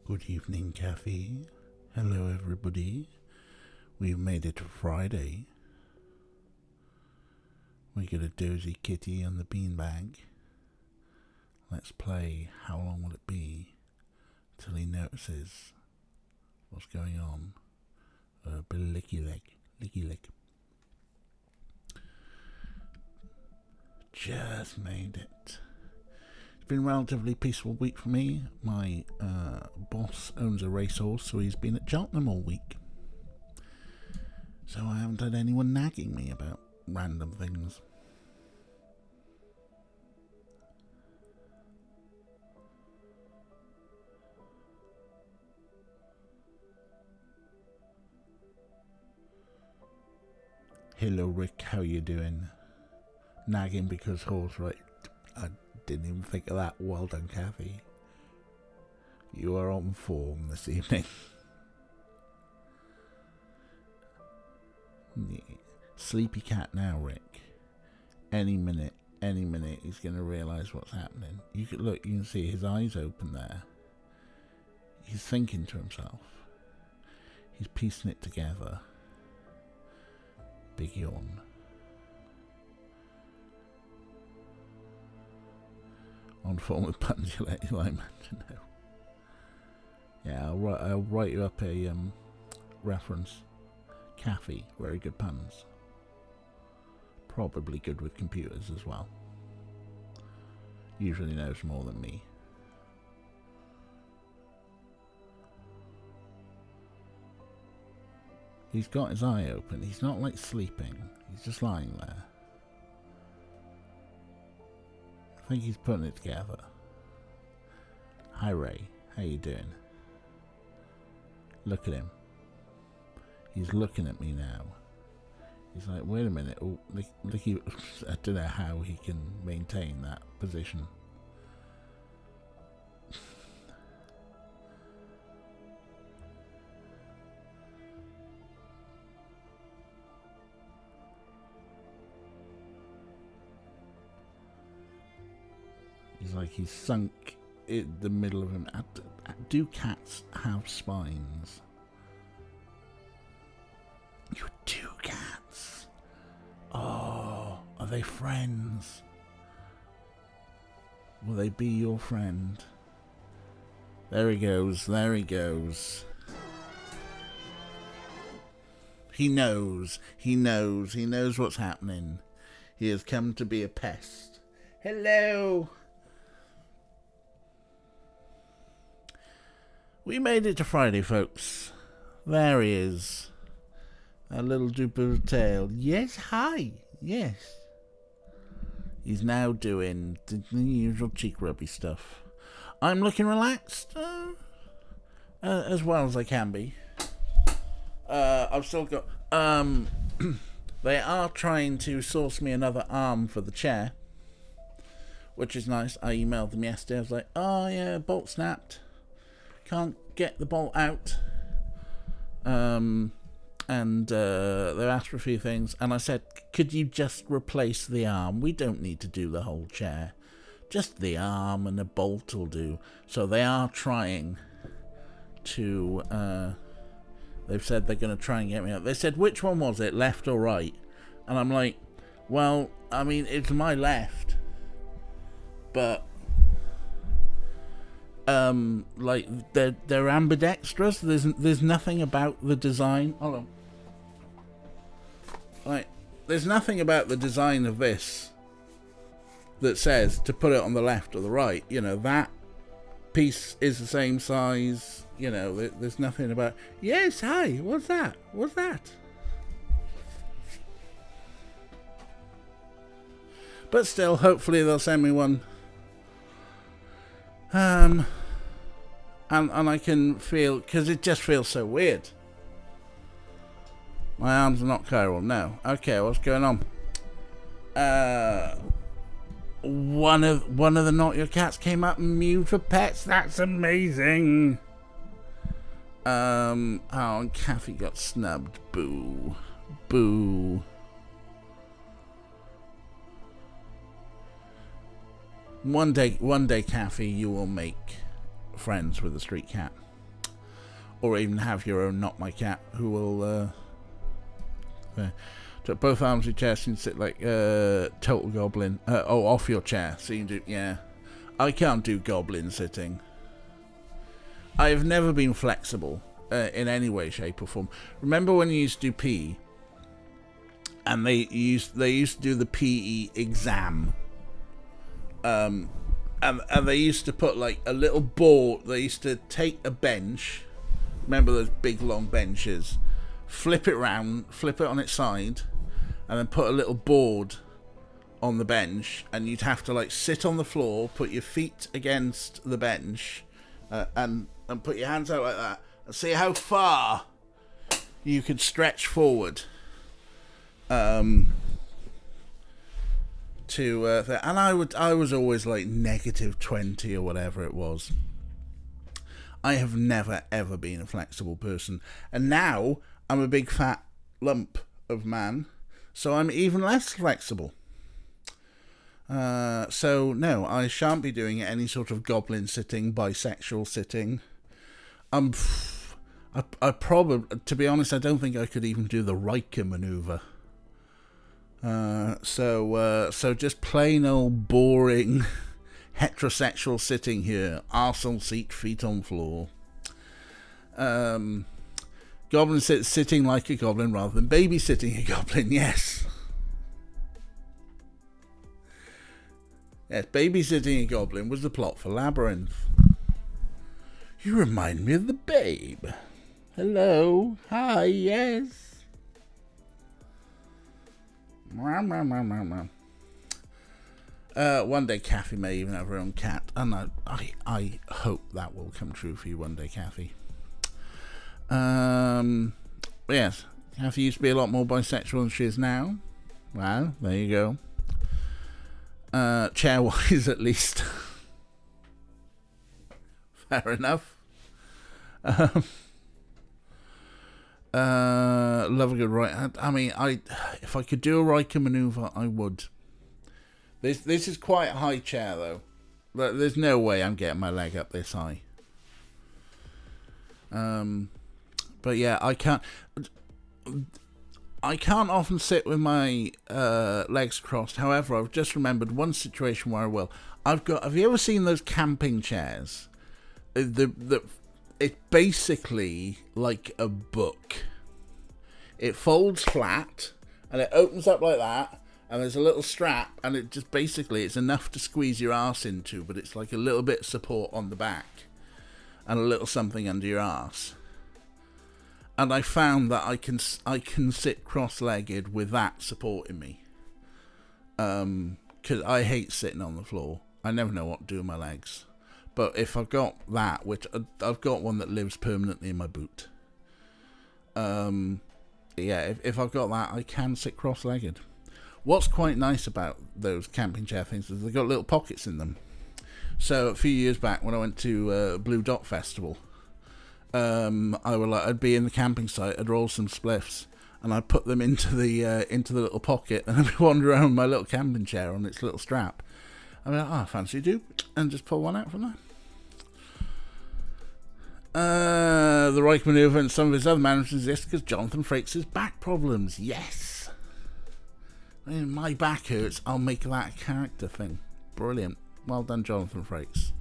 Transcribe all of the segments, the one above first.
Good evening, Kathy. Hello, everybody. We've made it to Friday. We got a dozy kitty on the beanbag. Let's play How Long Will It Be till he notices what's going on. Licky lick. Just made it. It's been a relatively peaceful week for me. My boss owns a racehorse, so he's been at Cheltenham all week. So I haven't had anyone nagging me about random things. Hello Rick, how you doing? Nagging because horse, right? I didn't even think of that. Well done, Kathy. You are on form this evening. Yeah. Sleepy cat now, Rick. Any minute he's going to realise what's happening. You can look, you can see his eyes open there. He's thinking to himself. He's piecing it together. Big yawn. On form with puns, you let Eli man to know. Yeah, I'll write you up a reference. Kathy, very good puns. Probably good with computers as well. Usually knows more than me. He's got his eye open. He's not like sleeping. He's just lying there. I think he's putting it together. Hi Ray, how you doing? Look at him. He's looking at me now. He's like, wait a minute. Oh, look, I don't know how he can maintain that position. He's like he's sunk in the middle of him. Do cats have spines? You two cats. Oh, are they friends? Will they be your friend? There he goes. There he goes. He knows. He knows. He knows what's happening. He has come to be a pest. Hello. We made it to Friday, folks. There he is. A little dupe of a tail. Yes, hi. Yes. He's now doing the usual cheek rubby stuff. I'm looking relaxed. As well as I can be. I've still got... they are trying to source me another arm for the chair. Which is nice. I emailed them yesterday. I was like, oh yeah, bolt snapped. Can't get the bolt out. And they asked for a few things, and I said, could you just replace the arm? We don't need to do the whole chair. Just the arm and the bolt will do. So they are trying to, they've said they're going to try and get me out. They said, which one was it, left or right? And I'm like, well, I mean, it's my left. But... like they're ambidextrous. There's nothing about the design. Hold on. Like, there's nothing about the design of this that says to put it on the left or the right. You know, that piece is the same size. You know, there's nothing about. Yes, hi. What's that? What's that? But still, hopefully they'll send me one. And I can feel, because it just feels so weird. My arms are not chiral. No. Okay, what's going on? One of the Not Your Cats came up and mewed for pets. That's amazing. Oh, and Kathy got snubbed. Boo. Boo. One day, Kathy, you will make friends with a street cat. or even have your own Not My Cat, who will took both arms of your chest and sit like total goblin. Off your chair. So you can do, yeah. I can't do goblin sitting. I've never been flexible in any way, shape, or form. Remember when you used to do PE, and they used to do the PE exam, and they used to put like a little board. They used to take a bench. Remember those big long benches? Flip it round, flip it on its side, and then put a little board on the bench, and you'd have to like sit on the floor, put your feet against the bench, and put your hands out like that, and see how far you could stretch forward. And I was always like -20 or whatever it was. I have never ever been a flexible person, and now I'm a big fat lump of man, so I'm even less flexible. So no, I shan't be doing any sort of goblin sitting, bisexual sitting. I probably, to be honest, I don't think I could even do the Riker maneuver. So just plain old boring heterosexual sitting here, arsehole seat, feet on floor. Goblin sitting like a goblin rather than babysitting a goblin. Yes. Yes, babysitting a goblin was the plot for Labyrinth. You remind me of the Babe. Hello. Hi, yes. One day Kathy may even have her own cat, and I hope that will come true for you one day, Kathy. Yes, Kathy used to be a lot more bisexual than she is now. Well, there you go. Chair-wise, at least. Fair enough. Love a good right. I mean, if I could do a Riker maneuver, I would. This is quite a high chair, though. There's no way I'm getting my leg up this high. But yeah, I can't often sit with my legs crossed. However, I've just remembered one situation where I will. Have you ever seen those camping chairs? It's basically like a book. It folds flat and it opens up like that, and there's a little strap, and it just basically, it's enough to squeeze your arse into, but it's like a little bit of support on the back and a little something under your arse. And I found that I can sit cross-legged with that supporting me. Because I hate sitting on the floor. I never know what to do with my legs. But if I've got that, which I've got one that lives permanently in my boot. Yeah, if I've got that, I can sit cross-legged. What's quite nice about those camping chair things is they've got little pockets in them. So a few years back when I went to Blue Dot Festival, I'd be in the camping site, I'd roll some spliffs, and I'd put them into the little pocket, and I'd wander around with my little camping chair on its little strap. I'd be like, fancy do, and just pull one out from there. The Reich maneuver and some of his other manners exist because Jonathan Frakes' back problems. Yes. When my back hurts, I'll make that a character thing. Brilliant. Well done, Jonathan Frakes.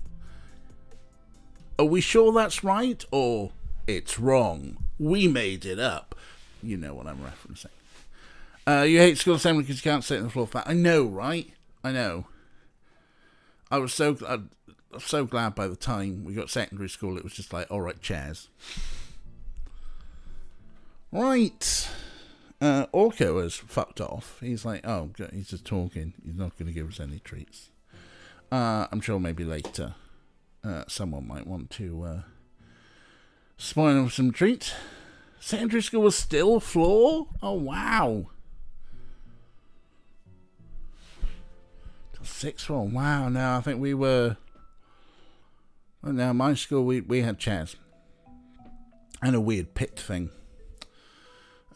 Are we sure that's right, or it's wrong? We made it up. You know what I'm referencing. You hate school assembly because you can't sit on the floor flat. I know, right? I know. I was so glad by the time we got secondary school, it was just like, all right, chairs. Right. Orko has fucked off. He's like, oh, he's just talking. He's not going to give us any treats. I'm sure maybe later someone might want to spoil him some treats. Secondary school was still floor? Oh, wow. Sixth form. Wow, no, I think we were... Well, now, my school, we had chairs. And a weird pit thing.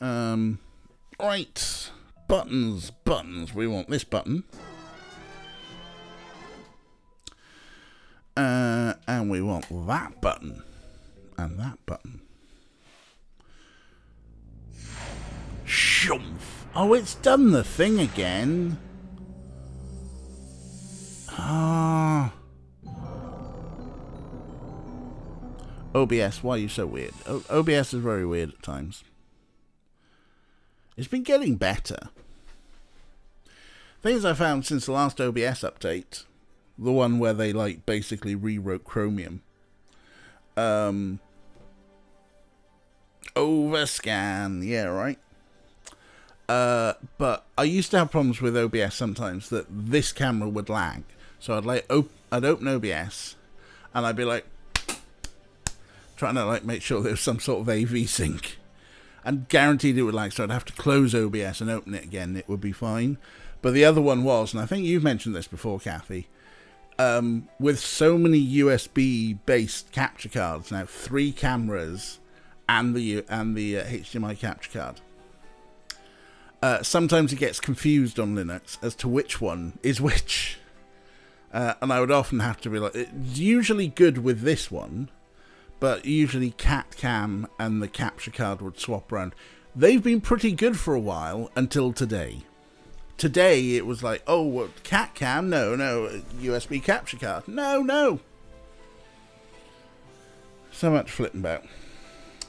Right. Buttons. We want this button. And we want that button. And that button. Oh, it's done the thing again. Ah. OBS, why are you so weird? OBS is very weird at times. It's been getting better. Things I found since the last OBS update, the one where they like basically rewrote Chromium. Overscan, yeah, right. But I used to have problems with OBS sometimes that this camera would lag. So I'd open OBS and I'd be like trying to like make sure there was some sort of AV sync, and guaranteed it would lag. So I'd have to close OBS and open it again. It would be fine. But the other one was, and I think you've mentioned this before, Kathy, with so many USB-based capture cards now, 3 cameras and the HDMI capture card. Sometimes it gets confused on Linux as to which one is which. And I would often have to be like, it's usually good with this one, but usually cat cam and the capture card would swap around. They've been pretty good for a while until today. Today it was like, oh, what, cat cam? No, USB capture card. No. So much flitting about.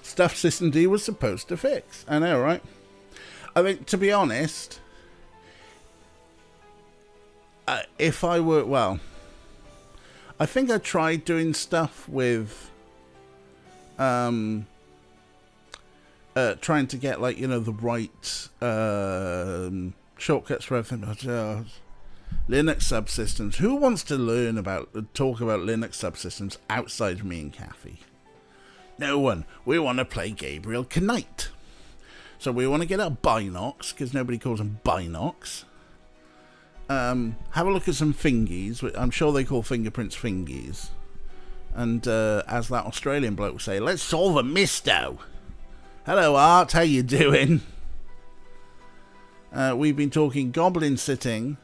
Stuff System D was supposed to fix. I know, right? I mean, to be honest, if I were, well, I think I tried doing stuff with trying to get, like, you know, the right shortcuts for everything. Linux subsystems. Who wants to talk about Linux subsystems outside of me and Kathy? No one. We want to play Gabriel Knight. So we want to get our binocs, because nobody calls them binocs. Have a look at some fingies. I'm sure they call fingerprints fingies. And as that Australian bloke would say, let's solve a misto. Hello, Art. How you doing? We've been talking goblin sitting,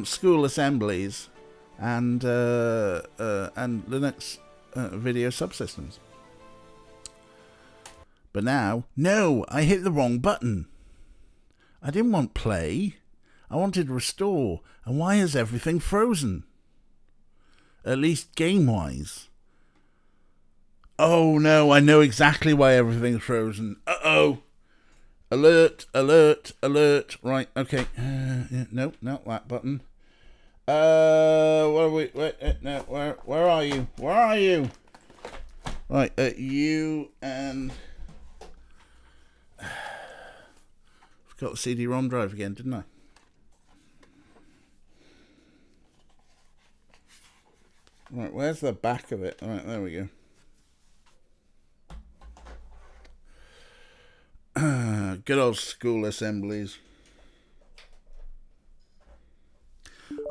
school assemblies, and Linux video subsystems. But now, no, I hit the wrong button. I didn't want play. I wanted restore. And why is everything frozen? At least game-wise. Oh no, I know exactly why everything's frozen. Uh-oh. Alert, alert, alert. Right, okay. Yeah, no, not that button. Where are we? No, where are you? Where are you? Right, you and... Forgot the CD-ROM drive again, didn't I? Right, where's the back of it? Alright, there we go. Good old school assemblies.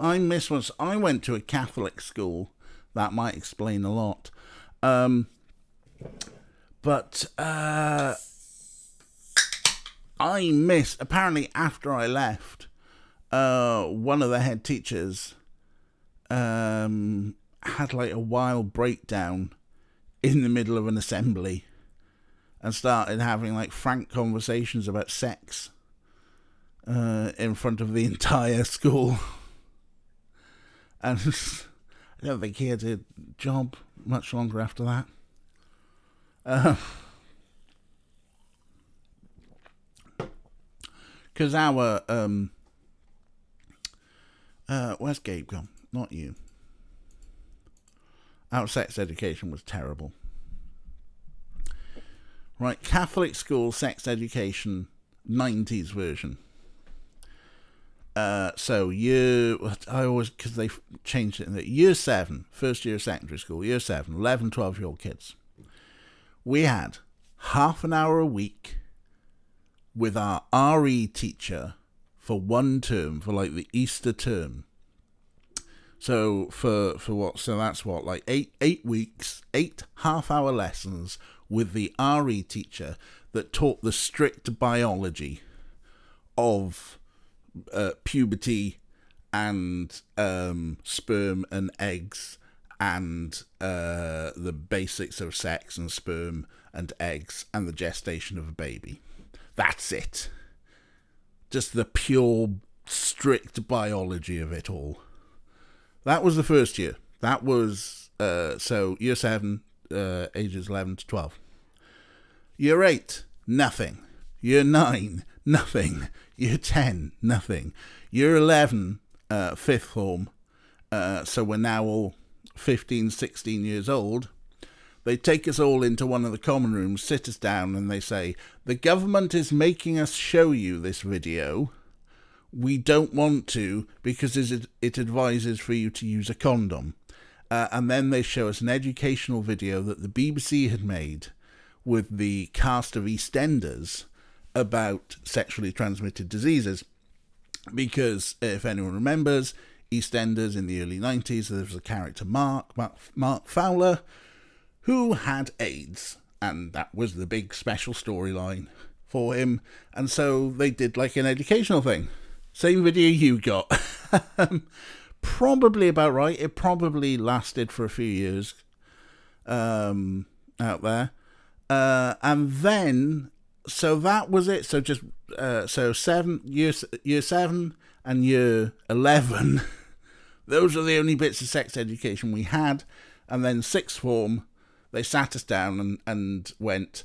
I miss once. I went to a Catholic school. That might explain a lot. But I miss, apparently after I left, one of the head teachers had like a wild breakdown in the middle of an assembly and started having like frank conversations about sex in front of the entire school. And I don't think he had a job much longer after that. Because our where's Gabe gone? Not you. Our sex education was terrible. Right, Catholic school sex education, 90s version. So I always, because they changed it in the year 7, first year of secondary school, year 7, 11, 12-year-old kids. We had half an hour a week with our RE teacher for one term, for like the Easter term. So for what? So that's what, like 8 weeks, 8 half-hour lessons with the RE teacher that taught the strict biology of puberty and sperm and eggs and the basics of sex and sperm and eggs and the gestation of a baby. That's it. just the pure, strict biology of it all. That was the first year. That was, so year 7, ages 11 to 12. Year 8, nothing. Year 9, nothing. Year 10, nothing. Year 11, 5th form. So we're now all 15, 16 years old. They take us all into one of the common rooms, sit us down, and they say, the government is making us show you this video. We don't want to because it advises for you to use a condom. And then they show us an educational video that the BBC had made with the cast of EastEnders about sexually transmitted diseases. Because if anyone remembers, EastEnders in the early 90s, there was a character, Mark Fowler, who had AIDS. And that was the big special storyline for him. And so they did like an educational thing. Same video you got. Probably about right. It probably lasted for a few years out there. And then, so that was it. So just, so year 7 and year 11, those are the only bits of sex education we had. And then 6th form, they sat us down and went,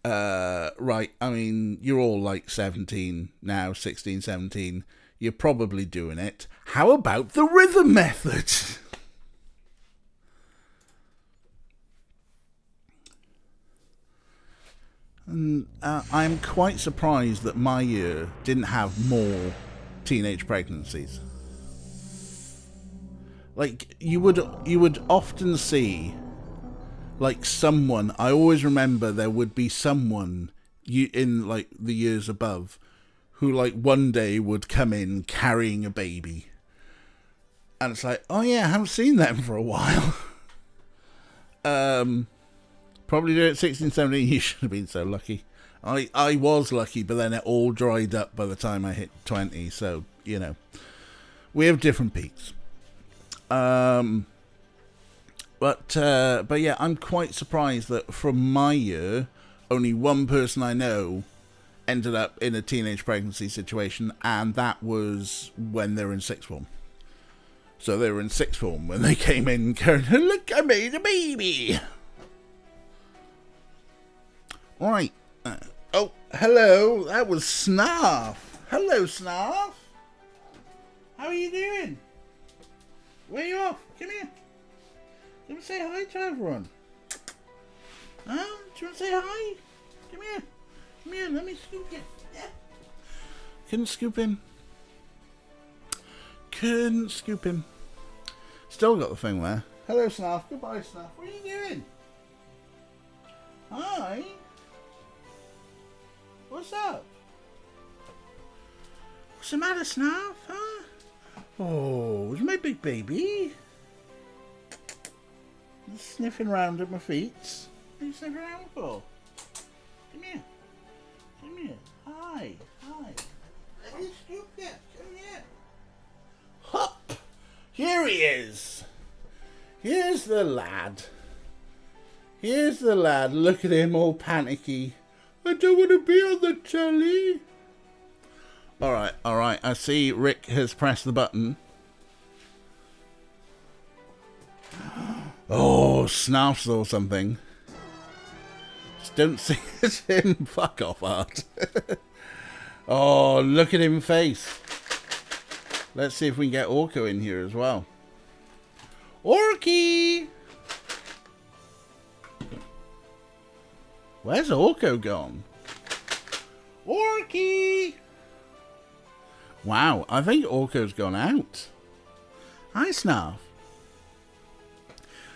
right, I mean, you're all like 17 now, 16, 17. You're probably doing it. How about the rhythm method? And I'm quite surprised that my year didn't have more teenage pregnancies. Like, you would often see, like, someone, I always remember there would be someone in, like, the years above who, like, one day would come in carrying a baby. And it's like, oh yeah, I haven't seen them for a while. Probably do it 16, 17, you should have been so lucky. I was lucky, but then it all dried up by the time I hit 20, so, you know. We have different peaks. But yeah, I'm quite surprised that from my year, only one person I know ended up in a teenage pregnancy situation, and that was when they were in 6th form. So they were in 6th form when they came in going, look, I made a baby! Alright. Oh, hello, that was Snarf. Hello, Snarf. How are you doing? Where are you off? Come here. Do you want to say hi to everyone? Huh? Do you want to say hi? Come here. Come here, let me scoop you. Yeah. Couldn't scoop him. Couldn't scoop him. Still got the thing there. Hello, Snarf. Goodbye, Snarf. What are you doing? Hi. What's up? What's the matter, Snarf? Huh? Oh, it's my big baby. He's sniffing around at my feet. What are you sniffing around for? Come here. Come here. Hi. Hi. Let me scoop you. Come here. Hop. Here he is. Here's the lad. Here's the lad. Look at him all panicky. I don't want to be on the telly. Alright, alright. I see Rick has pressed the button. Oh, Snarf saw something. Just don't see it's him. Fuck off, Art. Oh, look at him face. Let's see if we can get Orko in here as well. Orky! Where's Orko gone? Orky! Wow, I think Orko's gone out. Hi, Snarf.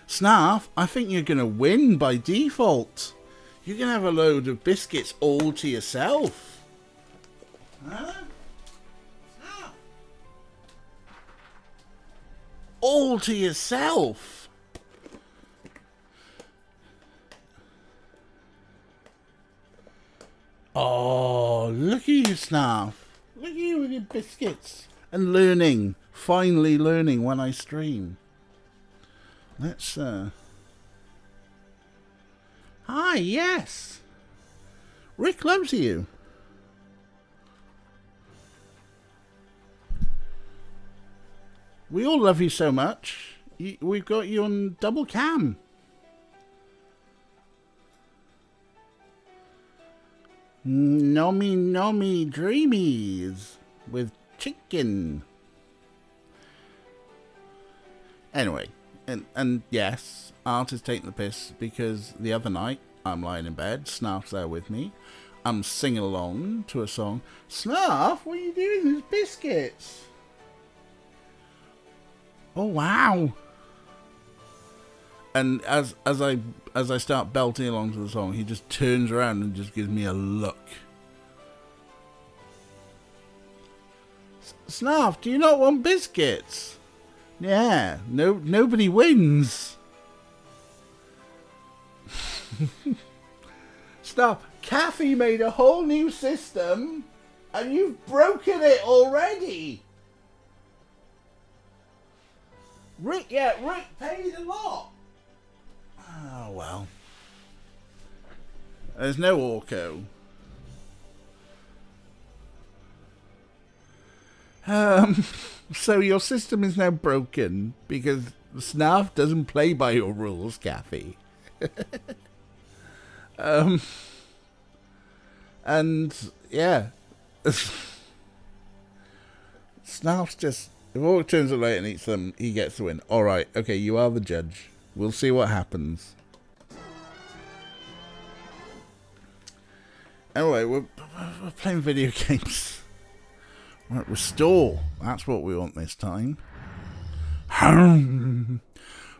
Snarf, I think you're going to win by default. You're going to have a load of biscuits all to yourself. Huh? Snarf? All to yourself. Oh, look at you, Snarf. Look at you with your biscuits. And learning. Finally learning when I stream. Let's, Hi, yes. Rick loves you. We all love you so much. We've got you on double cam. Nommy nommy dreamies with chicken. Anyway, and yes, Art is taking the piss because the other night I'm lying in bed, Snarf's there with me. I'm singing along to a song. Snarf, what are you doing? There's biscuits. Oh wow! And as I start belting along to the song, he just turns around and just gives me a look. Snarf, do you not want biscuits? Yeah, nobody wins. Stop. Kathy made a whole new system and you've broken it already. Rick paid a lot. Oh well. There's no Orco. So your system is now broken because Snarf doesn't play by your rules, Kathy. And yeah, Snarf's just, if Orc turns it late and eats them, he gets the win. All right, okay, you are the judge. We'll see what happens. Anyway, we're playing video games. Right, restore. That's what we want this time.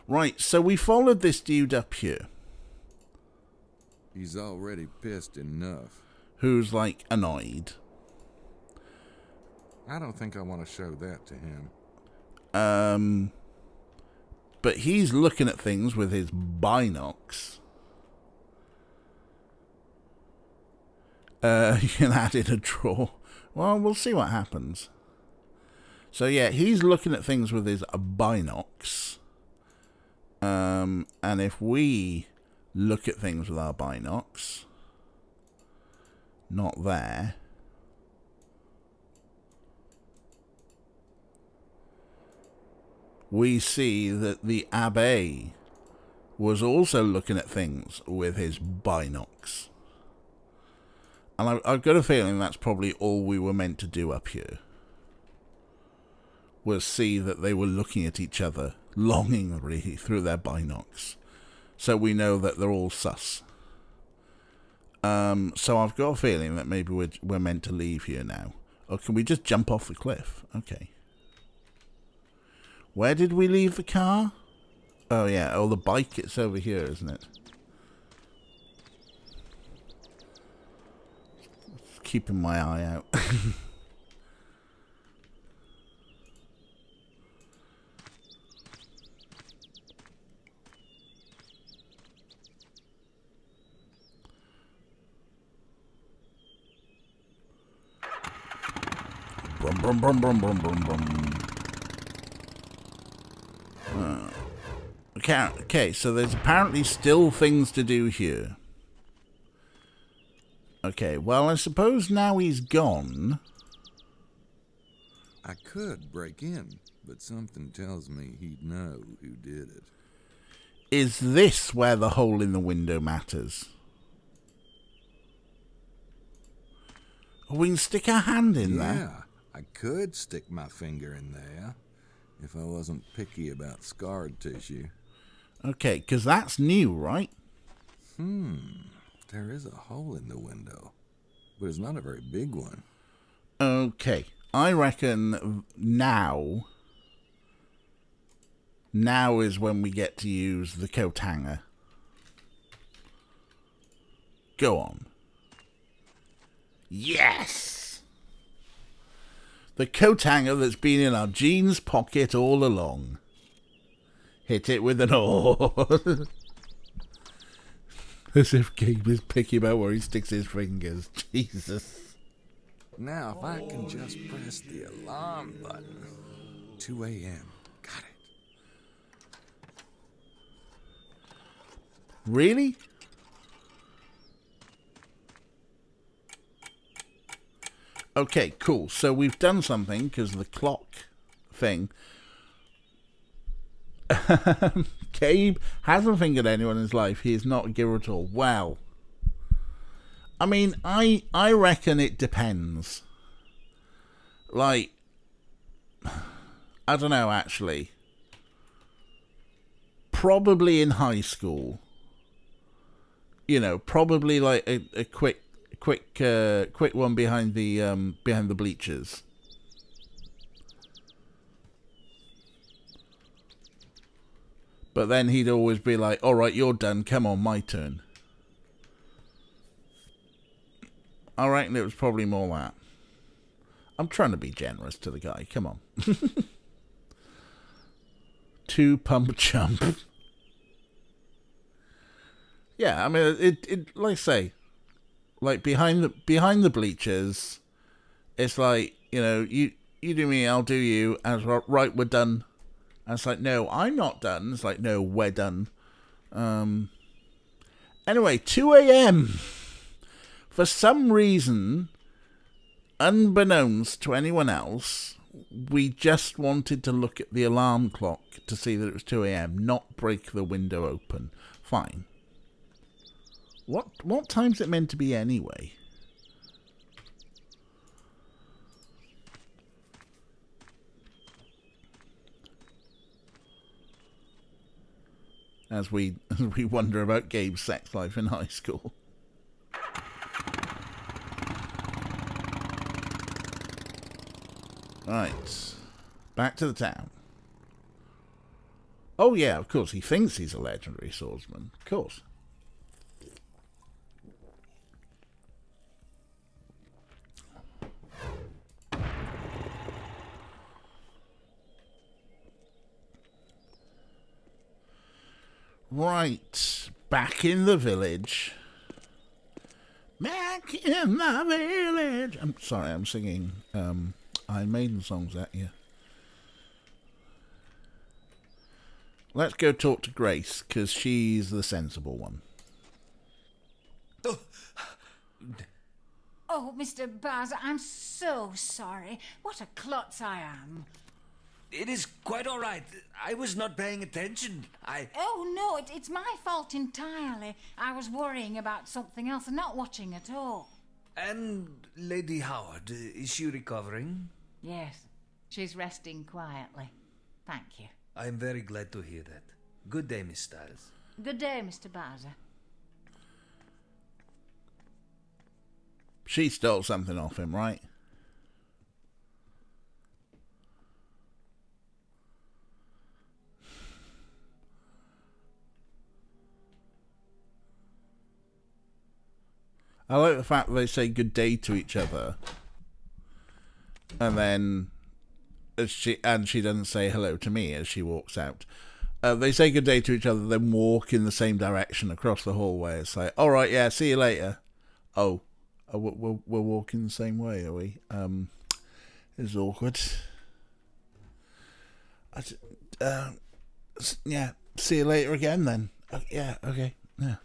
Right, so we followed this dude up here. He's already pissed enough. Who's, like, annoyed. I don't think I want to show that to him. But he's looking at things with his binocs. You can add in a draw. Well, we'll see what happens. So, yeah, he's looking at things with his binocs. And if we look at things with our binocs, not there, we see that the Abbé was also looking at things with his binocs. And I've got a feeling that's probably all we were meant to do up here. Was see that they were looking at each other longingly through their binocs. So we know that they're all sus. So I've got a feeling that maybe we're meant to leave here now. Or can we just jump off the cliff? Okay. Where did we leave the car? Oh yeah, oh the bike, it's over here, isn't it? Keeping my eye out. Brum, brum, brum, brum, brum, brum, brum. Okay, so there's apparently still things to do here. Okay, well, I suppose now he's gone. I could break in, but something tells me he'd know who did it. Is this where the hole in the window matters? Oh, we can stick our hand in there. Yeah, I could stick my finger in there if I wasn't picky about scarred tissue. Okay, because that's new, right? There is a hole in the window, but it's not a very big one. Okay, I reckon now is when we get to use the coat hanger. Go on. Yes! The coat hanger that's been in our jeans pocket all along. Hit it with an oar. As if Gabe is picky about where he sticks his fingers. Jesus. Now, if I can just press the alarm button. 2 a.m. Got it. Really? Okay, cool. So we've done something, because the clock thing. Gabe hasn't fingered anyone in his life. He is not a giver at all. Well, I mean, I reckon it depends. Like, I don't know, actually. Probably in high school. You know, probably like a quick one behind the bleachers. But then he'd always be like, "All right, you're done. Come on, my turn." I reckon it was probably more that. I'm trying to be generous to the guy. Come on. 2 pump chump. Yeah, I mean, it like I say, like behind the bleachers, it's like, you know, you do me, I'll do you. And it's right, we're done. And it's like, no, I'm not done. It's like, no, we're done. Anyway, 2 a.m. For some reason, unbeknownst to anyone else, we just wanted to look at the alarm clock to see that it was 2 a.m., not break the window open. Fine. What time's it meant to be anyway? As we wonder about Gabe's sex life in high school. Right. Back to the town. Oh yeah, of course, he thinks he's a legendary swordsman. Of course. Right, back in the village. Back in the village. I'm sorry, I'm singing Iron Maiden songs at you. Let's go talk to Grace, because she's the sensible one. Oh, Mr. Bowser, I'm so sorry. What a klutz I am. It is quite all right. I was not paying attention. Oh, no, it's my fault entirely. I was worrying about something else and not watching at all. And Lady Howard, is she recovering? Yes, she's resting quietly. Thank you. I'm very glad to hear that. Good day, Miss Styles. Good day, Mr. Bowser. She stole something off him, right? I like the fact that they say good day to each other, and then she doesn't say hello to me as she walks out. They say good day to each other, then walk in the same direction across the hallway. It's like, all right, yeah, see you later. Oh, we're walking the same way, are we? It's awkward. Yeah, see you later again then. Yeah, okay, yeah.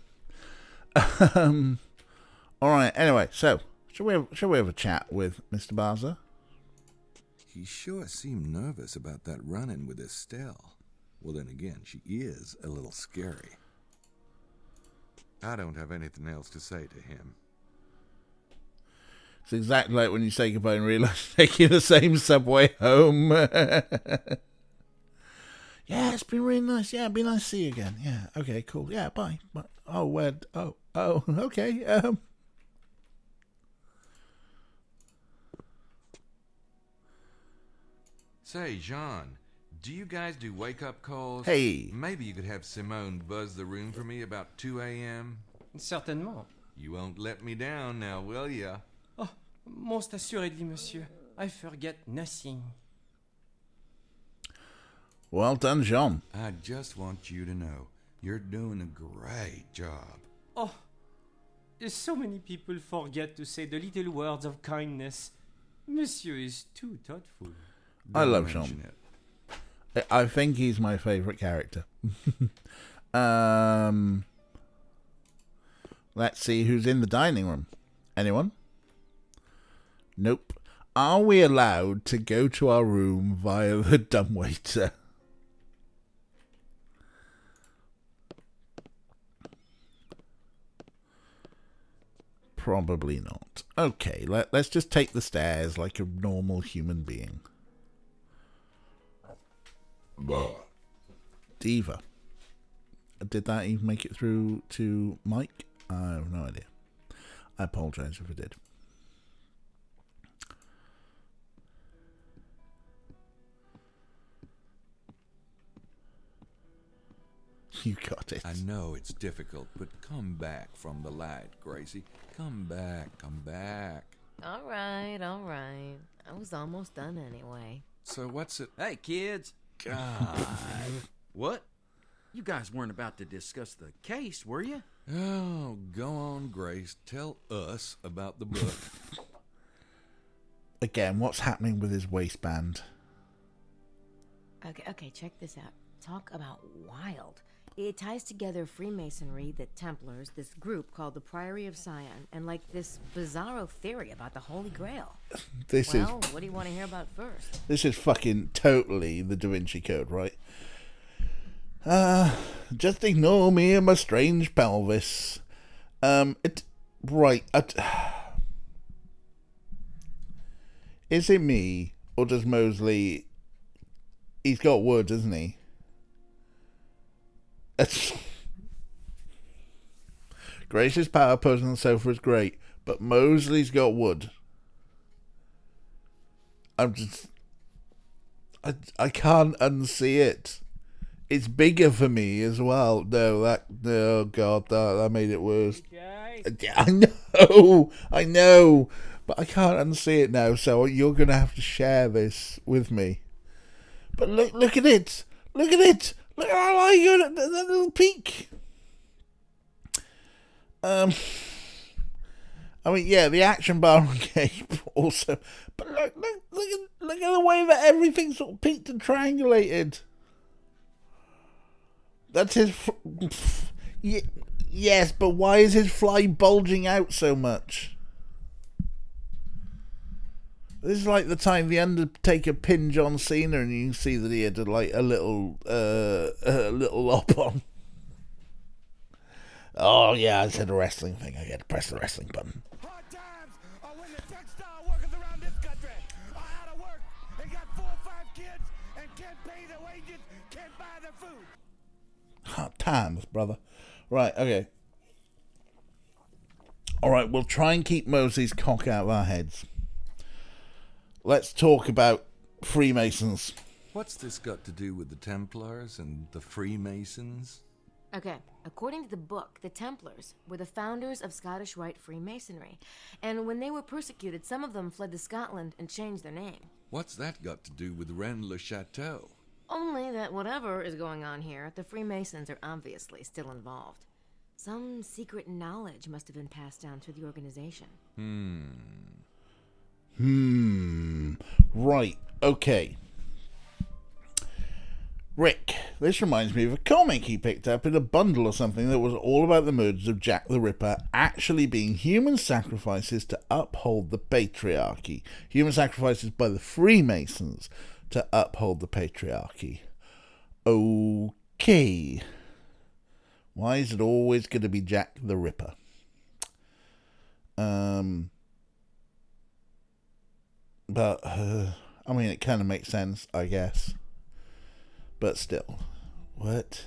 All right. Anyway, so shall we have a chat with Mr. Bowser? He sure seemed nervous about that run-in with Estelle. Well, then again, she is a little scary. I don't have anything else to say to him. It's exactly like when you say goodbye and realise taking the same subway home. Yeah, it's been really nice. Yeah, it'd be nice to see you again. Yeah, okay, cool. Yeah, bye. Bye. Oh, where? Oh, okay. Say, Jean, do you guys do wake-up calls? Hey. Maybe you could have Simone buzz the room for me about 2 a.m.? Certainement. You won't let me down now, will ya? Oh, most assuredly, monsieur. I forget nothing. Well done, Jean. I just want you to know, you're doing a great job. Oh, so many people forget to say the little words of kindness. Monsieur is too thoughtful. I Don't love mention Jean. it. I think he's my favourite character. Let's see who's in the dining room. Anyone? Nope. Are we allowed to go to our room via the dumbwaiter? Probably not. Okay, let's just take the stairs like a normal human being. Diva. Did that even make it through to Mike? I have no idea. I apologize if it did. You got it. I know it's difficult, but come back from the light, Gracie. Come back, come back. All right. I was almost done anyway. So what's it? Hey, kids. God. What? You guys weren't about to discuss the case, were you? Oh, go on, Grace. Tell us about the book. Again, what's happening with his waistband? Okay, check this out. Talk about wild. It ties together Freemasonry, the Templars, this group called the Priory of Sion, and like this bizarro theory about the Holy Grail. Well, what do you want to hear about first? This is fucking totally the Da Vinci Code, right? Just ignore me and my strange pelvis. Is it me, or does Mosley... He's got wood, doesn't he? Grace's power pose on the sofa is great, but Mosley's got wood. I can't unsee it. It's bigger for me as well. Oh God, that made it worse. Okay. I know, but I can't unsee it now. So you're gonna have to share this with me. But look at it. Look at it. Look how I like it, that little peak. I mean, yeah, the action bar on Gabe also. But look at the way that everything's sort of peaked and triangulated. That's his... Yes, but why is his fly bulging out so much? This is like the time the Undertaker pinned John Cena, and you can see that he had like a little lop on. Oh yeah, I said a wrestling thing. I get to press the wrestling button. Hard times are when the textile workers around this country are out of work and got 4 or 5 kids and can't pay their wages, can't buy their food. Hard times, brother. Right, okay. Alright, we'll try and keep Mosley's cock out of our heads. Let's talk about Freemasons. What's this got to do with the Templars and the Freemasons? Okay, according to the book, the Templars were the founders of Scottish Rite Freemasonry, and when they were persecuted, some of them fled to Scotland and changed their name. What's that got to do with Rennes-le-Château? Only that whatever is going on here, the Freemasons are obviously still involved. Some secret knowledge must have been passed down through the organization. Right, okay. Rick, this reminds me of a comic he picked up in a bundle or something that was all about the murders of Jack the Ripper actually being human sacrifices to uphold the patriarchy. Human sacrifices by the Freemasons to uphold the patriarchy. Okay. Why is it always going to be Jack the Ripper? But, I mean, it kind of makes sense, I guess. But still, what?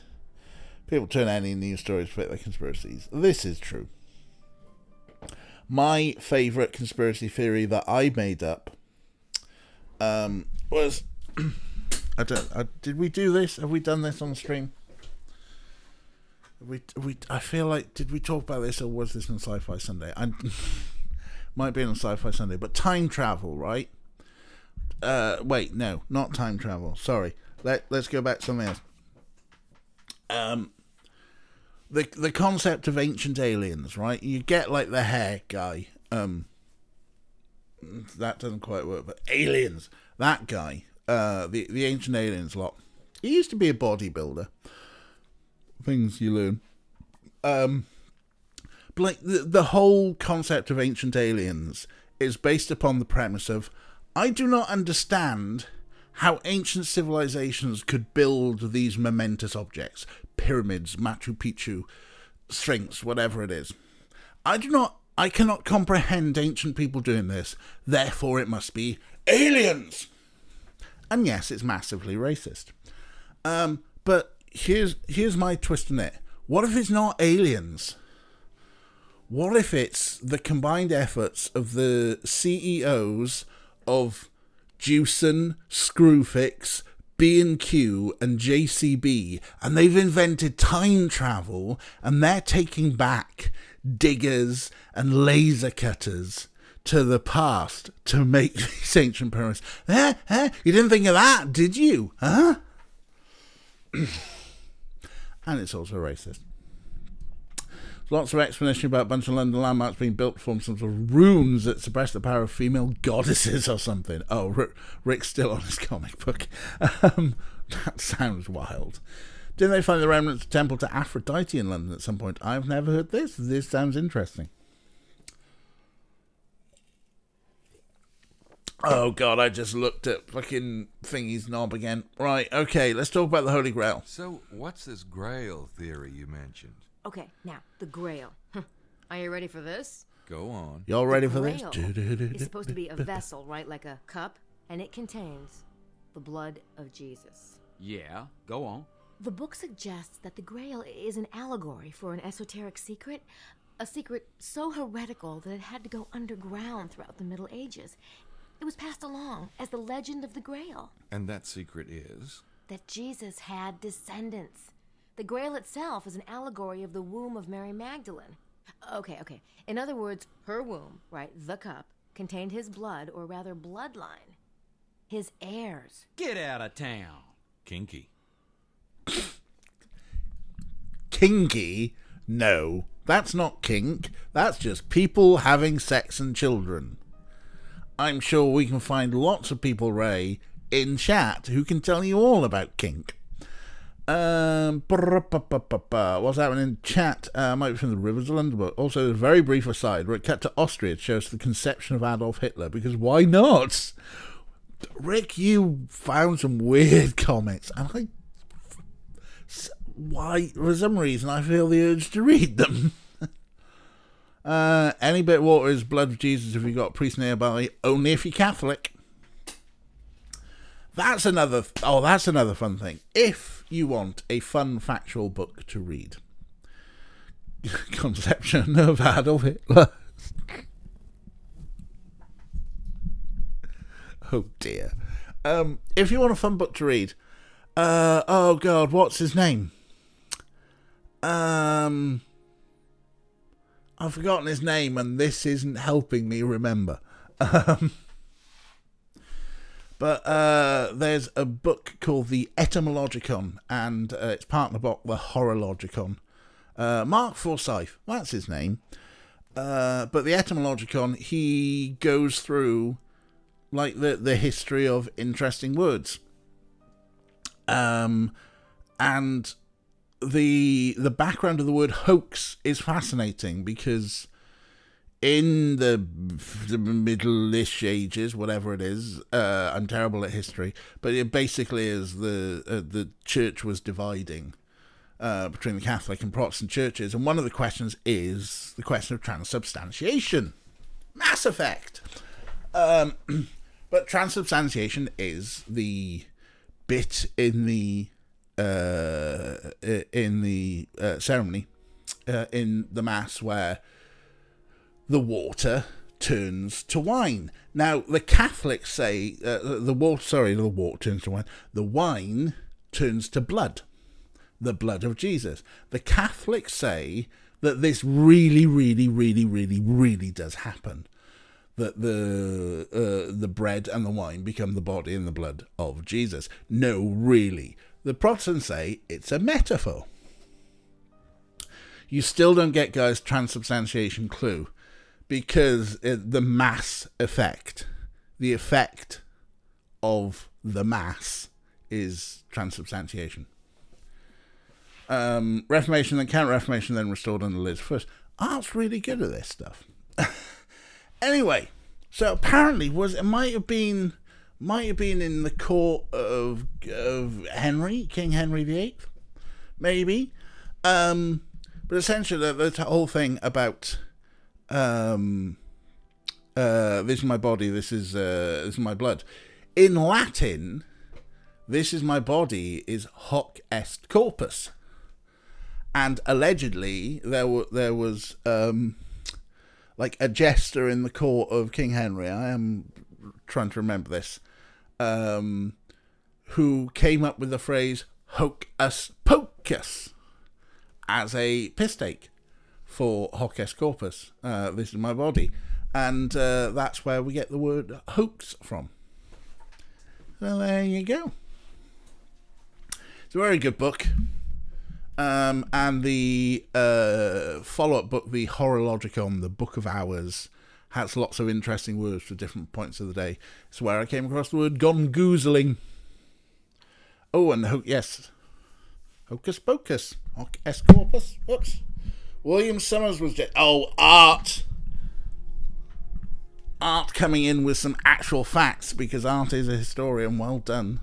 People turn any news stories to fit their conspiracies. This is true. My favourite conspiracy theory that I made up was... did we do this? Have we done this on stream? I feel like, did we talk about this, or was this on Sci-Fi Sunday? Might be on Sci-Fi Sunday, but time travel, right? Wait, no, not time travel. Sorry. Let's go back to something else. The concept of ancient aliens, right? You get like the hair guy. That doesn't quite work, but aliens. That guy. The ancient aliens lot. He used to be a bodybuilder. Things you learn. But like the whole concept of ancient aliens is based upon the premise of, I do not understand how ancient civilizations could build these momentous objects, pyramids, Machu Picchu, Sphinx, whatever it is. I do not I cannot comprehend ancient people doing this, therefore it must be aliens. And yes, it's massively racist. But here's my twist on it. What if it's not aliens? What if it's the combined efforts of the CEOs of Jewson, Screwfix, B&Q and JCB, and they've invented time travel, and they're taking back diggers and laser cutters to the past to make these ancient pyramids. You didn't think of that, did you? Huh? And it's also racist. Lots of explanation about a bunch of London landmarks being built to form some sort of runes that suppress the power of female goddesses or something. Oh, Rick's still on his comic book. That sounds wild. Didn't they find the remnants of temple to Aphrodite in London at some point? I've never heard this. This sounds interesting. Oh, God, I just looked at fucking Thingy's knob again. Right, okay, let's talk about the Holy Grail. So, what's this Grail theory you mentioned? Okay, now, the Grail. Are you ready for this? Go on. Y'all ready for this? It's supposed to be a vessel, right? Like a cup, and it contains the blood of Jesus. Yeah, go on. The book suggests that the Grail is an allegory for an esoteric secret, a secret so heretical that it had to go underground throughout the Middle Ages. It was passed along as the legend of the Grail. And that secret is? That Jesus had descendants. The Grail itself is an allegory of the womb of Mary Magdalene. Okay. In other words, her womb, right, the cup, contained his blood, or rather bloodline. His heirs. Get out of town. Kinky. Kinky? No, that's not kink. That's just people having sex and children. I'm sure we can find lots of people, Ray, in chat who can tell you all about kink. What's happening in chat? Might be from the Rivers of London book. Also, a very brief aside where it cut to Austria to show us the conception of Adolf Hitler, because why not? Rick, you found some weird comics, and for some reason, I feel the urge to read them. Any bit of water is blood of Jesus if you've got a priest nearby, only if you're Catholic. That's another fun thing. If you want a fun factual book to read, Conception of Adolf Hitler. Oh dear. If you want a fun book to read, oh God, what's his name? I've forgotten his name, and this isn't helping me remember. But there's a book called The Etymologicon, and its partner book, The Horologicon. Mark Forsyth, that's his name. But The Etymologicon, he goes through like the history of interesting words. And the background of the word hoax is fascinating, because in the Middle-ish ages, whatever it is, I'm terrible at history, but it basically is the church was dividing between the Catholic and Protestant churches, and one of the questions is the question of transubstantiation. Mass Effect. But transubstantiation is the bit in the ceremony, in the Mass, where the water turns to wine. Now, the Catholics say the water turns to wine. The wine turns to blood, the blood of Jesus. The Catholics say that this really, really, really, really, really does happen. That the bread and the wine become the body and the blood of Jesus. No, really. The Protestants say it's a metaphor. You still don't get, guys, transubstantiation clue, because the Mass effect, the effect of the Mass is transubstantiation. Reformation, then Counter-Reformation, then restored under Liz first. Art's really good at this stuff. Anyway, so apparently it might have been in the court of Henry, King Henry VIII, maybe. But essentially, the whole thing about this is my body, this is my blood. In Latin, this is my body is hoc est corpus. And allegedly, there was like a jester in the court of King Henry. I am trying to remember this. Who came up with the phrase hocus pocus as a piss take for hoc est corpus. This is my body. And that's where we get the word hoax from. So there you go. It's a very good book. And the follow-up book, the Horologicon, the Book of Hours, has lots of interesting words for different points of the day. It's where I came across the word gongoozling. Oh, and yes, hocus pocus, hoc est corpus. Whoops. William Summers was just... Oh, Art coming in with some actual facts, because Art is a historian. Well done.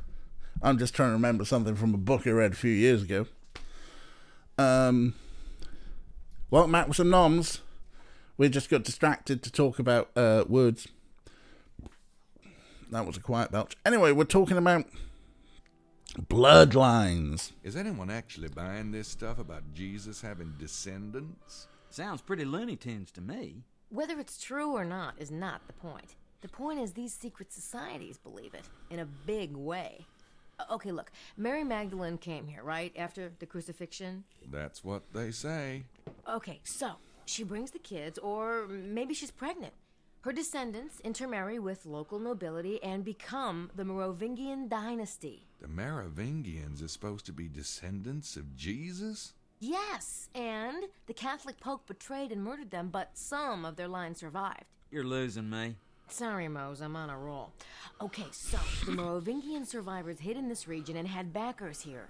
I'm just trying to remember something from a book I read a few years ago. Well, Matt, with some noms, we just got distracted to talk about words. That was a quiet belch. Anyway, we're talking about bloodlines. Is anyone actually buying this stuff about Jesus having descendants? Sounds pretty Looney Tunes to me. Whether it's true or not is not the point. The point is these secret societies believe it in a big way. Okay, look, Mary Magdalene came here, right, after the crucifixion? That's what they say. Okay, so she brings the kids, or maybe she's pregnant. Her descendants intermarry with local nobility and become the Merovingian dynasty. The Merovingians are supposed to be descendants of Jesus? Yes, and the Catholic Pope betrayed and murdered them, but some of their line survived. You're losing me. Sorry, Mose, I'm on a roll. Okay, so the Merovingian survivors hid in this region and had backers here.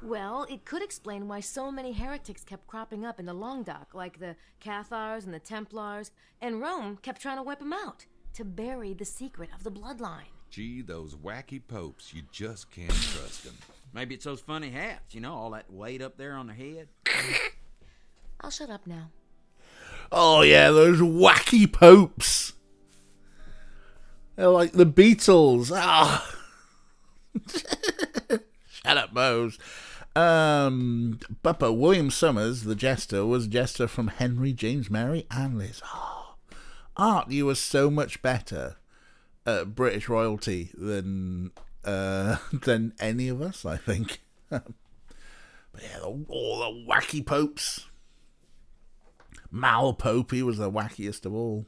Well, it could explain why so many heretics kept cropping up in the Languedoc, like the Cathars and the Templars, and Rome kept trying to wipe them out to bury the secret of the bloodline. Gee, those wacky popes, you just can't trust them. Maybe it's those funny hats, all that weight up there on their head. I'll shut up now. Oh, yeah, those wacky popes. They're like the Beatles. Ah. Shut up, Mose. Bupper William Summers, the jester, was jester from Henry, James, Mary, and Liz. Oh. Art, you were so much better at British royalty than any of us, I think. But yeah, all the wacky popes. Mal Pope, he was the wackiest of all.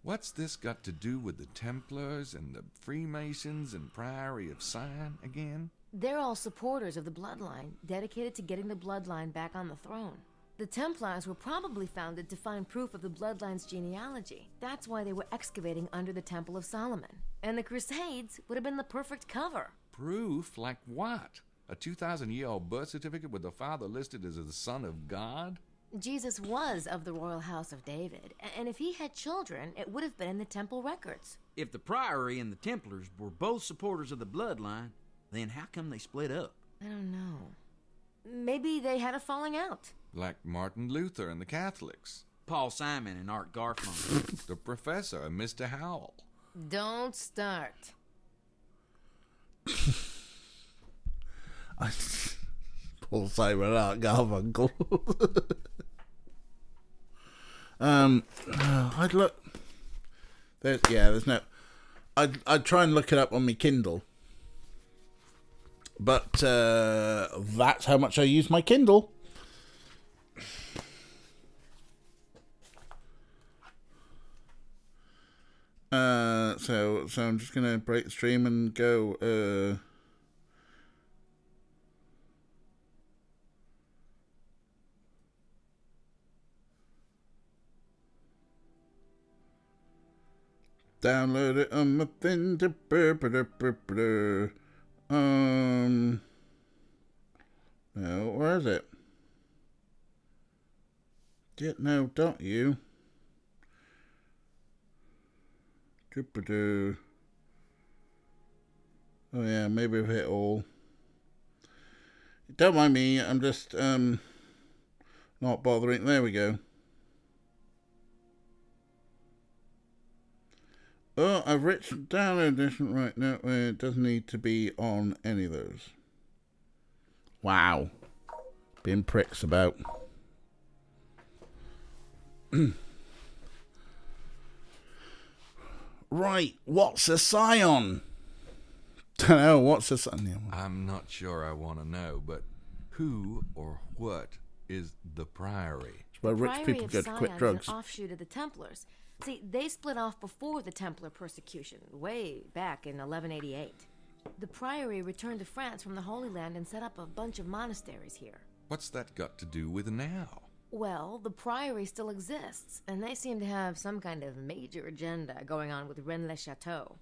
What's this got to do with the Templars and the Freemasons and Priory of Sion again? They're all supporters of the bloodline, dedicated to getting the bloodline back on the throne. The Templars were probably founded to find proof of the bloodline's genealogy. That's why they were excavating under the Temple of Solomon. And the Crusades would have been the perfect cover. Proof? Like what? A 2,000-year-old birth certificate with the father listed as the son of God? Jesus was of the royal house of David, and if he had children, it would have been in the temple records. If the Priory and the Templars were both supporters of the bloodline, then how come they split up? I don't know. Maybe they had a falling out. Like Martin Luther and the Catholics. Paul Simon and Art Garfunkel. The professor and Mr. Howell. Don't start. Paul Simon and Art Garfunkel. I'd look. There's no. I'd try and look it up on my Kindle, but that's how much I use my Kindle. So I'm just gonna break the stream and go. Download it on my thing. No, where is it? No, don't you? Oh yeah, maybe I've hit all. Don't mind me, I'm just not bothering. There we go. Oh, I've written down an edition right now. It doesn't need to be on any of those. Wow. Being pricks about. Right, what's a scion? Don't know, what's a scion? I'm not sure I want to know, but who or what is the Priory? It's where rich Priory people of go to Sion quit is drugs. an offshoot of the Templars. See, they split off before the Templar persecution, way back in 1188. The Priory returned to France from the Holy Land and set up a bunch of monasteries here. What's that got to do with now? Well, the Priory still exists, and they seem to have some kind of major agenda going on with Rennes-le-Chateau.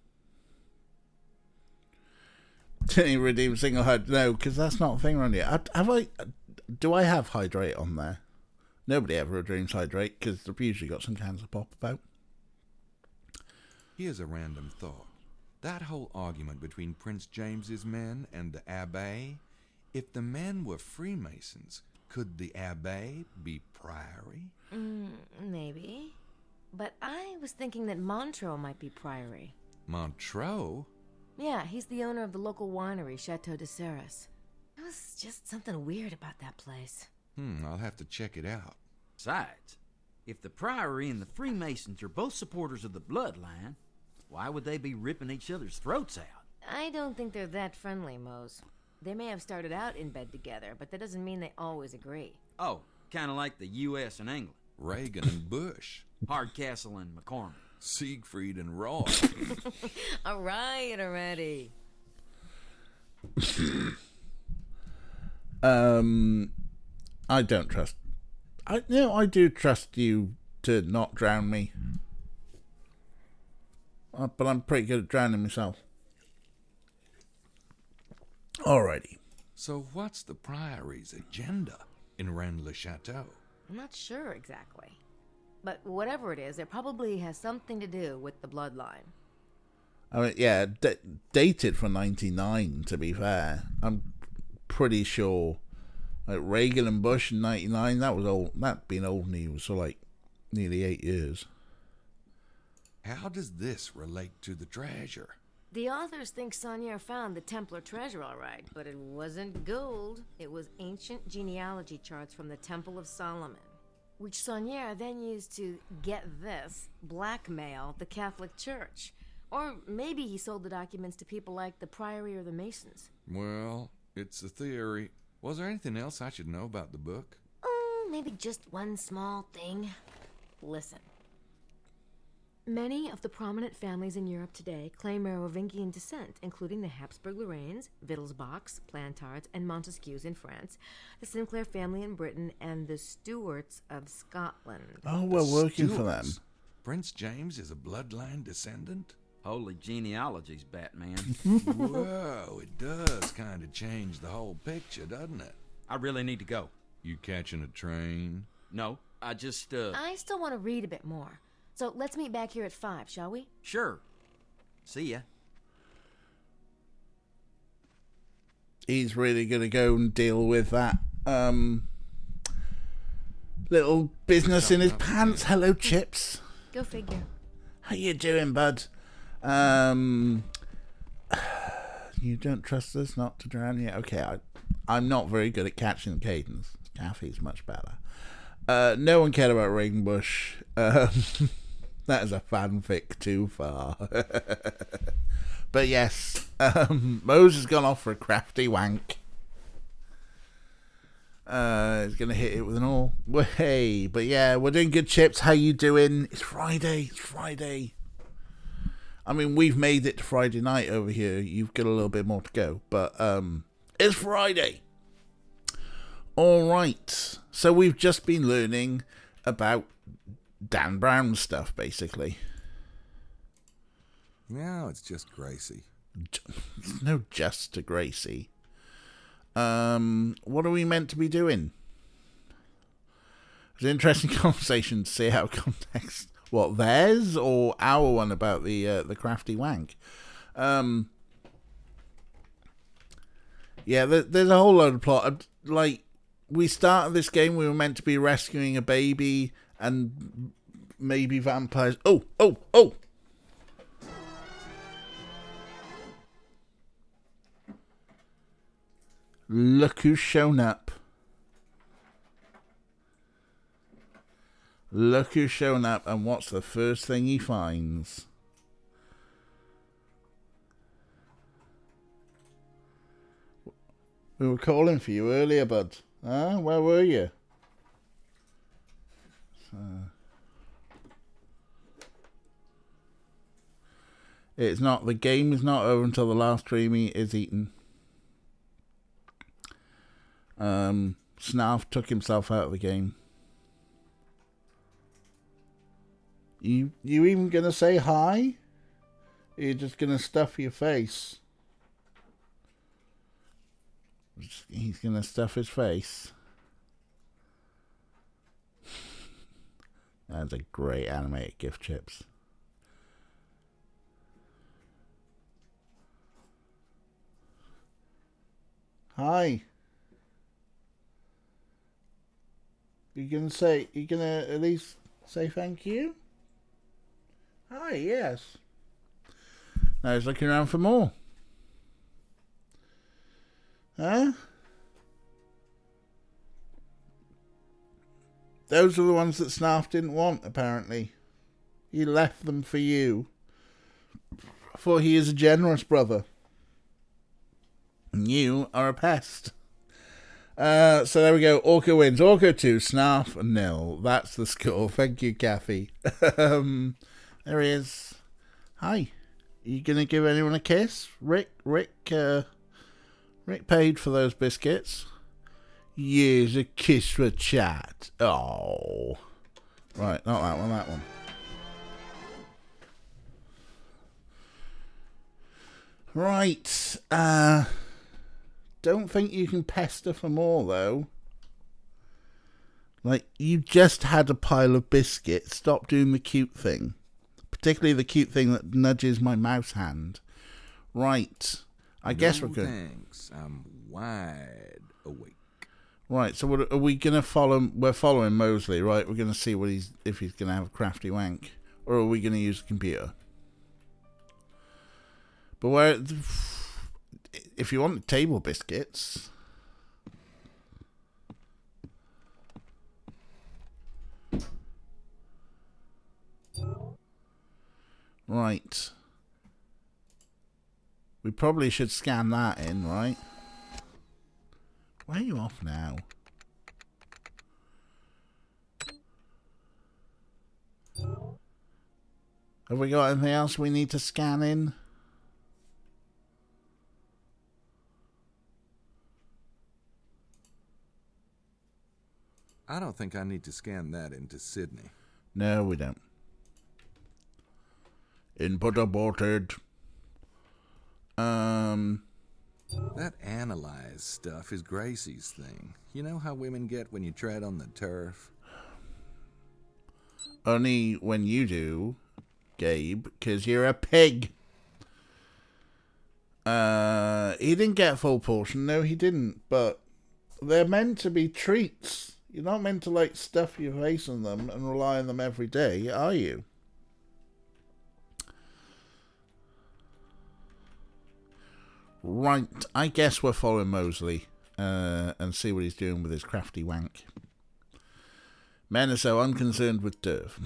Didn't he redeem single hydrate? No, because that's not a thing around here. Do I have hydrate on there? Nobody ever redeems hydrate, because they've usually got some cans of pop about. Here's a random thought. That whole argument between Prince James's men and the Abbé, if the men were Freemasons, could the Abbé be Priory? Maybe. But I was thinking that Montreux might be Priory. Montreux? Yeah, he's the owner of the local winery, Chateau de Serres. There was just something weird about that place. I'll have to check it out. Besides, if the Priory and the Freemasons are both supporters of the bloodline, why would they be ripping each other's throats out? I don't think they're that friendly, Mose. They may have started out in bed together, but that doesn't mean they always agree. Oh, kind of like the U.S. and England. Reagan and Bush. Hardcastle and McCormick. Siegfried and Roy. All right already. I don't trust. I do trust you to not drown me. But I'm pretty good at drowning myself. Alrighty. So what's the Priory's agenda in Rennes-le-Chateau? I'm not sure exactly. But whatever it is, it probably has something to do with the bloodline. I mean, yeah, dated from 99, to be fair. I'm pretty sure. Like Reagan and Bush in 99, that was old. That'd been old news for like nearly 8 years. How does this relate to the treasure? The authors think Saunier found the Templar treasure all right, but it wasn't gold. It was ancient genealogy charts from the Temple of Solomon, which Saunier then used to, get this, blackmail the Catholic Church. Or maybe he sold the documents to people like the Priory or the Masons. Well, it's a theory. Was there anything else I should know about the book? Maybe just one small thing. Listen. Many of the prominent families in Europe today claim Merovingian descent, including the Habsburg-Lorraines, Wittelsbachs, Plantards, and Montesquieux in France, the Sinclair family in Britain, and the Stuarts of Scotland. Oh, we're working for them. Prince James is a bloodline descendant? Holy genealogies, Batman. Whoa, it does kind of change the whole picture, doesn't it? I really need to go. You catching a train? No, I just, I still want to read a bit more. So let's meet back here at 5, shall we? Sure. See ya. He's really going to go and deal with that little business in his pants. Hello, Chips. Go figure. How you doing, bud? You don't trust us not to drown you? Okay, I'm not very good at catching the cadence. Kathy's much better. No one cared about Reagan Bush. That is a fanfic too far. But yes, Mose has gone off for a crafty wank. He's going to hit it with an all. Well, hey, but yeah, we're doing good, Chips. How you doing? It's Friday. It's Friday. I mean, we've made it to Friday night over here. You've got a little bit more to go. But it's Friday. All right. So we've just been learning about Dan Brown stuff, basically. No, it's just Gracie. It's no just to Gracie. What are we meant to be doing? It's an interesting conversation to see how context. What, theirs or our one about the crafty wank? Yeah, there's a whole load of plot. Like, we started this game, we were meant to be rescuing a baby and maybe vampires. Oh! Look who's shown up. Look who's shown up, and what's the first thing he finds? We were calling for you earlier, bud. Huh? Where were you? It's not. The game is not over until the last dreamy is eaten. Snarf took himself out of the game. You even gonna say hi? Or you just gonna stuff your face? He's gonna stuff his face. That's a great animated gift, Chips. Hi. You gonna at least say thank you? Hi, yes. Now he's looking around for more. Huh? Those are the ones that Snarf didn't want, apparently. He left them for you. For he is a generous brother. And you are a pest. So there we go. Orca wins. Orca 2, Snarf 0. That's the score. Thank you, Kathy. There he is. Hi. You gonna give anyone a kiss? Rick paid for those biscuits. Here's a kiss for chat. Oh. Right, not that one, that one. Right. Don't think you can pester for more, though. Like, you just had a pile of biscuits. Stop doing the cute thing. Particularly the cute thing that nudges my mouse hand. Right. I guess we're good. Thanks. I'm wide awake. Right, so what, are we going to follow? We're following Mosley, right? We're going to see what if he's going to have a crafty wank. Or are we going to use the computer? But where... If you want table biscuits... Right. We probably should scan that in, right? Why are you off now? Have we got anything else we need to scan in? I don't think I need to scan that into Sydney. No, we don't. Input aborted. That analyze stuff is Gracie's thing. You know how women get when you tread on the turf? Only when you do, Gabe, because you're a pig. He didn't get a full portion. No, he didn't. But they're meant to be treats. You're not meant to, like, stuff your face on them and rely on them every day, are you? Right, I guess we're following Mosley and see what he's doing with his crafty wank. Men are so unconcerned with turf.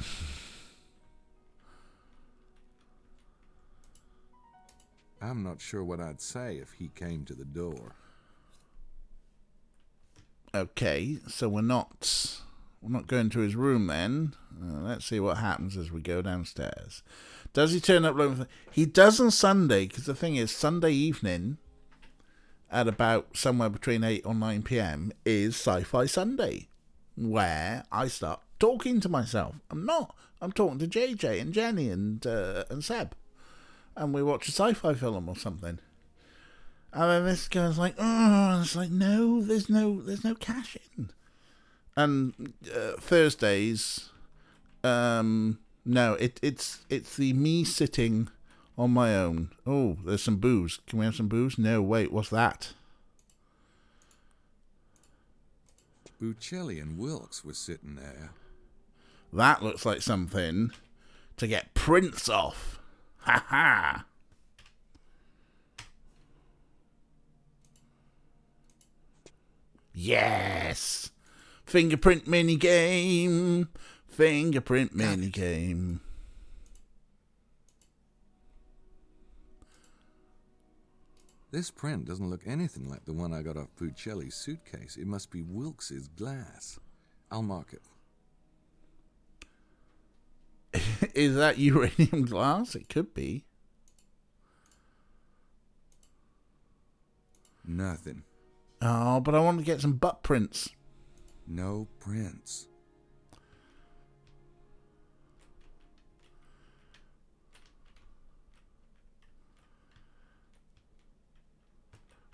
I'm not sure what I'd say if he came to the door. Okay, so we're not going to his room then. Let's see what happens as we go downstairs. Does he turn up looking for... He does on Sunday, because the thing is, Sunday evening, at about somewhere between 8 or 9 p.m, is Sci-Fi Sunday, where I start talking to myself. I'm not. I'm talking to JJ and Jenny and Seb. And we watch a sci-fi film or something. And then this guy's like, oh, it's like, no, there's no cash in. And Thursdays... No, it's the me sitting on my own. Oh, there's some booze. Can we have some booze? No, wait, what's that? Buccelli and Wilkes were sitting there. That looks like something to get Prince off. Ha ha! Yes! Fingerprint minigame! Fingerprint minigame. This print doesn't look anything like the one I got off Puccelli's suitcase. It must be Wilkes's glass. I'll mark it. Is that uranium glass? It could be. Nothing. Oh, but I want to get some butt prints. No prints.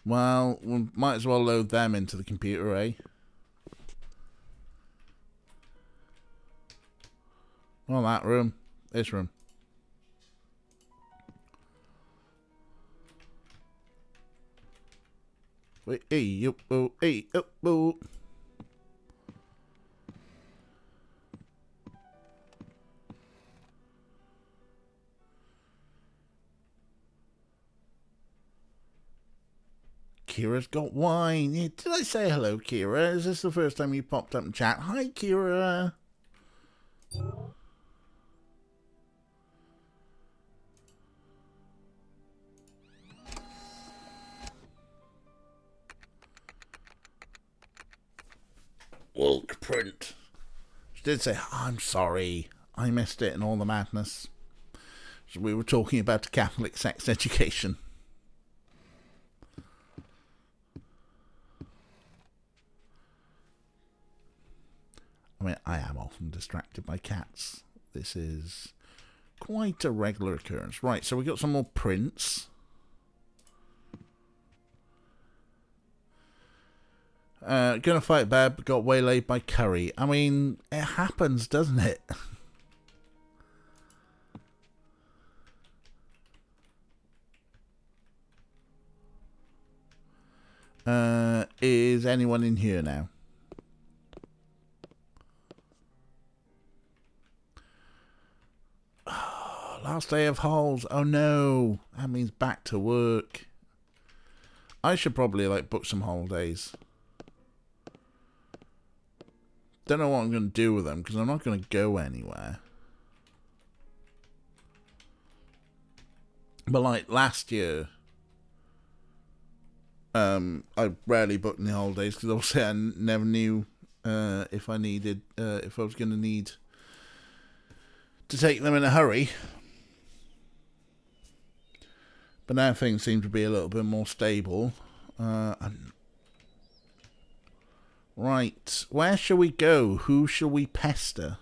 Well, we might as well load them into the computer, eh? Well, that room. This room. Wait, hey, oh, hey, oh. Kira's got wine. Yeah, did I say hello, Kira? Is this the first time you popped up in chat? Hi, Kira. Wilk print. She did say, I'm sorry. I missed it in all the madness. So we were talking about the Catholic sex education. I mean, I am often distracted by cats. This is quite a regular occurrence. Right, so we got some more prints. Gonna fight bad, but got waylaid by Curry. I mean, it happens, doesn't it? Is anyone in here now? Oh, last day of holes. Oh no, that means back to work. I should probably book some holidays. Don't know what I'm going to do with them because I'm not going to go anywhere. But last year, I rarely booked any holidays because obviously I never knew if I was going to need to take them in a hurry. But now things seem to be a little bit more stable. Right, where shall we go? Who shall we pester?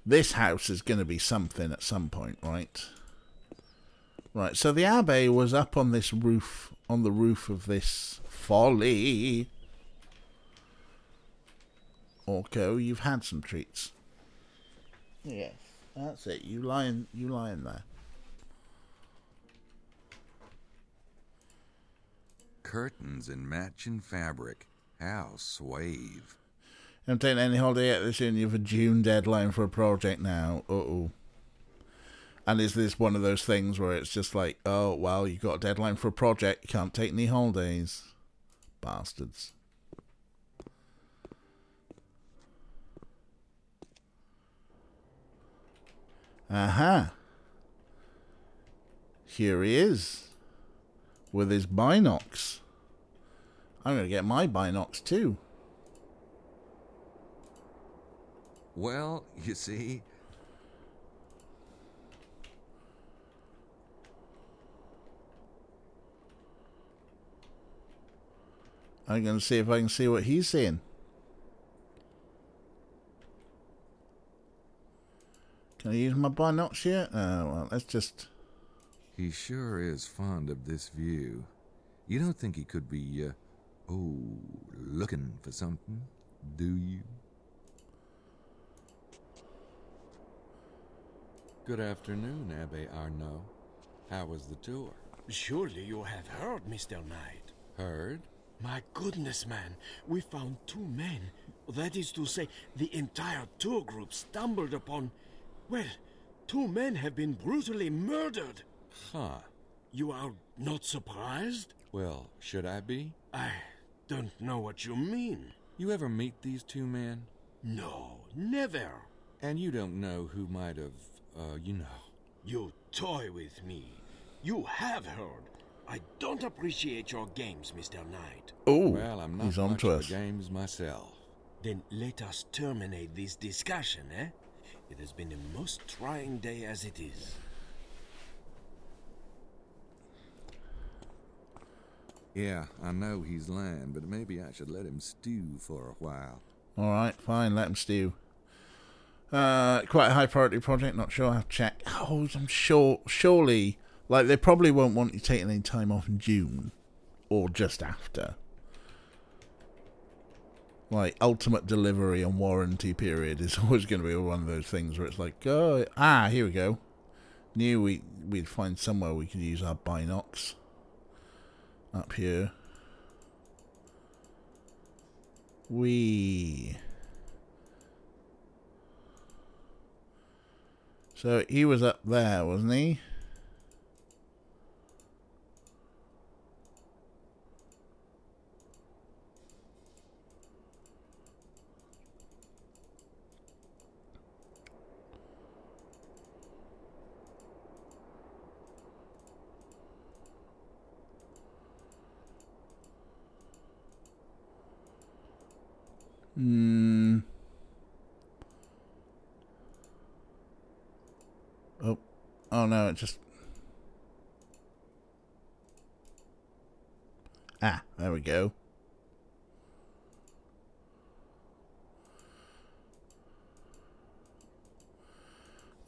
This house is going to be something at some point, right? Right, so the Abbey was up on this roof, on the roof of this folly. Orko, you've had some treats. Yes, that's it. You lying there. Curtains and matching fabric. How suave. Don't take any holiday yet this year and you have a June deadline for a project now. Uh-oh. And is this one of those things where it's just like, oh, well, you got a deadline for a project, you can't take any holidays. Bastards. Aha. Here he is. With his binocs. I'm going to get my binocs too. Well, you see... I'm going to see if I can see what he's seeing. Can I use my binocs here? Well, let's just... He sure is fond of this view. You don't think he could be, looking for something, do you? Good afternoon, Abbe Arnaud. How was the tour? Surely you have heard, Mr. Knight. Heard? My goodness, man. We found 2 men. That is to say, the entire tour group stumbled upon... Well, 2 men have been brutally murdered. Huh. You are not surprised? Well, should I be? I don't know what you mean. You ever meet these 2 men? No, never. And you don't know who might have, you know. You toy with me. You have heard. I don't appreciate your games, Mr. Knight. Oh, well, I'm not he's on much to of us. a games myself. Then let us terminate this discussion, eh? It has been a most trying day as it is. Yeah, I know he's lying, but maybe I should let him stew for a while. Alright, fine, let him stew. Quite a high priority project, not sure, I'll have to check. Oh, I'm sure, surely, like, they probably won't want you taking any time off in June. Or just after. Like, ultimate delivery and warranty period is always going to be one of those things where it's like, oh, here we go. Knew we'd find somewhere we could use our binocs. Up here. So he was up there, wasn't he? Oh no, it just... there we go.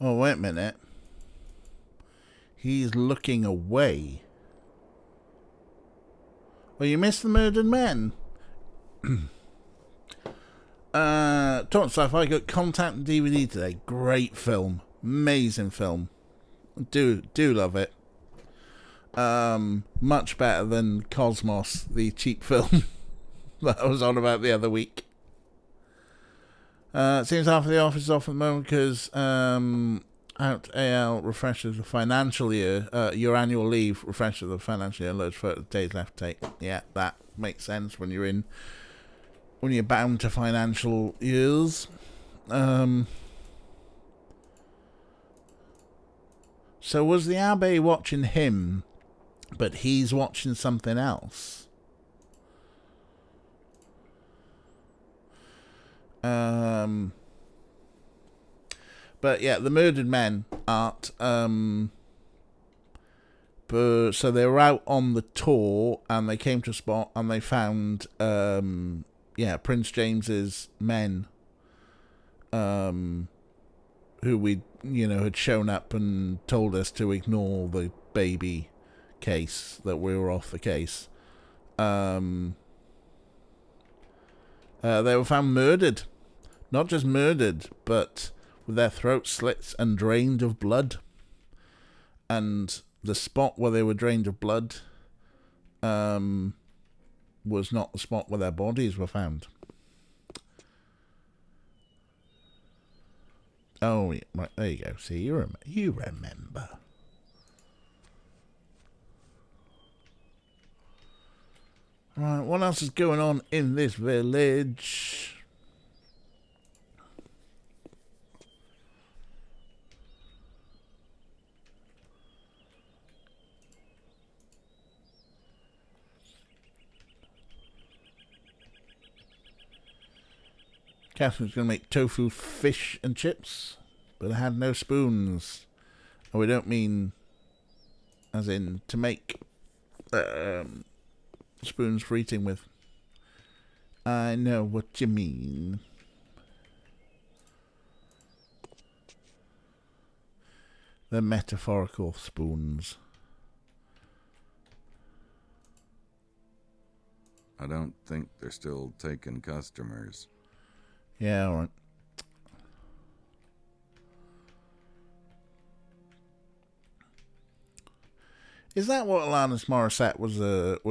Oh, wait a minute. He's looking away. Well, you missed the murdered men. Talking stuff, I got Contact and DVD today. Great film. Amazing film. Do love it. Much better than Cosmos, the cheap film that I was on about the other week. Seems half of the office is off at the moment because out AL refreshes the financial year. Your annual leave refreshes the financial year. Loads of days left to take. Yeah, that makes sense when you're bound to financial years. So was the Abbé watching him, but he's watching something else? But yeah, the murdered men aren't. So they were out on the tour and they came to a spot and they found, Prince James's men, who we, had shown up and told us to ignore the baby case, that we were off the case. They were found murdered. Not just murdered, but with their throats slit and drained of blood. And the spot where they were drained of blood was not the spot where their bodies were found. Oh, yeah, right, there you go. See, you remember. Right, what else is going on in this village? Catherine's going to make tofu fish and chips, but I had no spoons. And we don't mean as in to make spoons for eating with. I know what you mean. The metaphorical spoons. I don't think they're still taking customers. Yeah, all right. Is that what Alanis Morissette was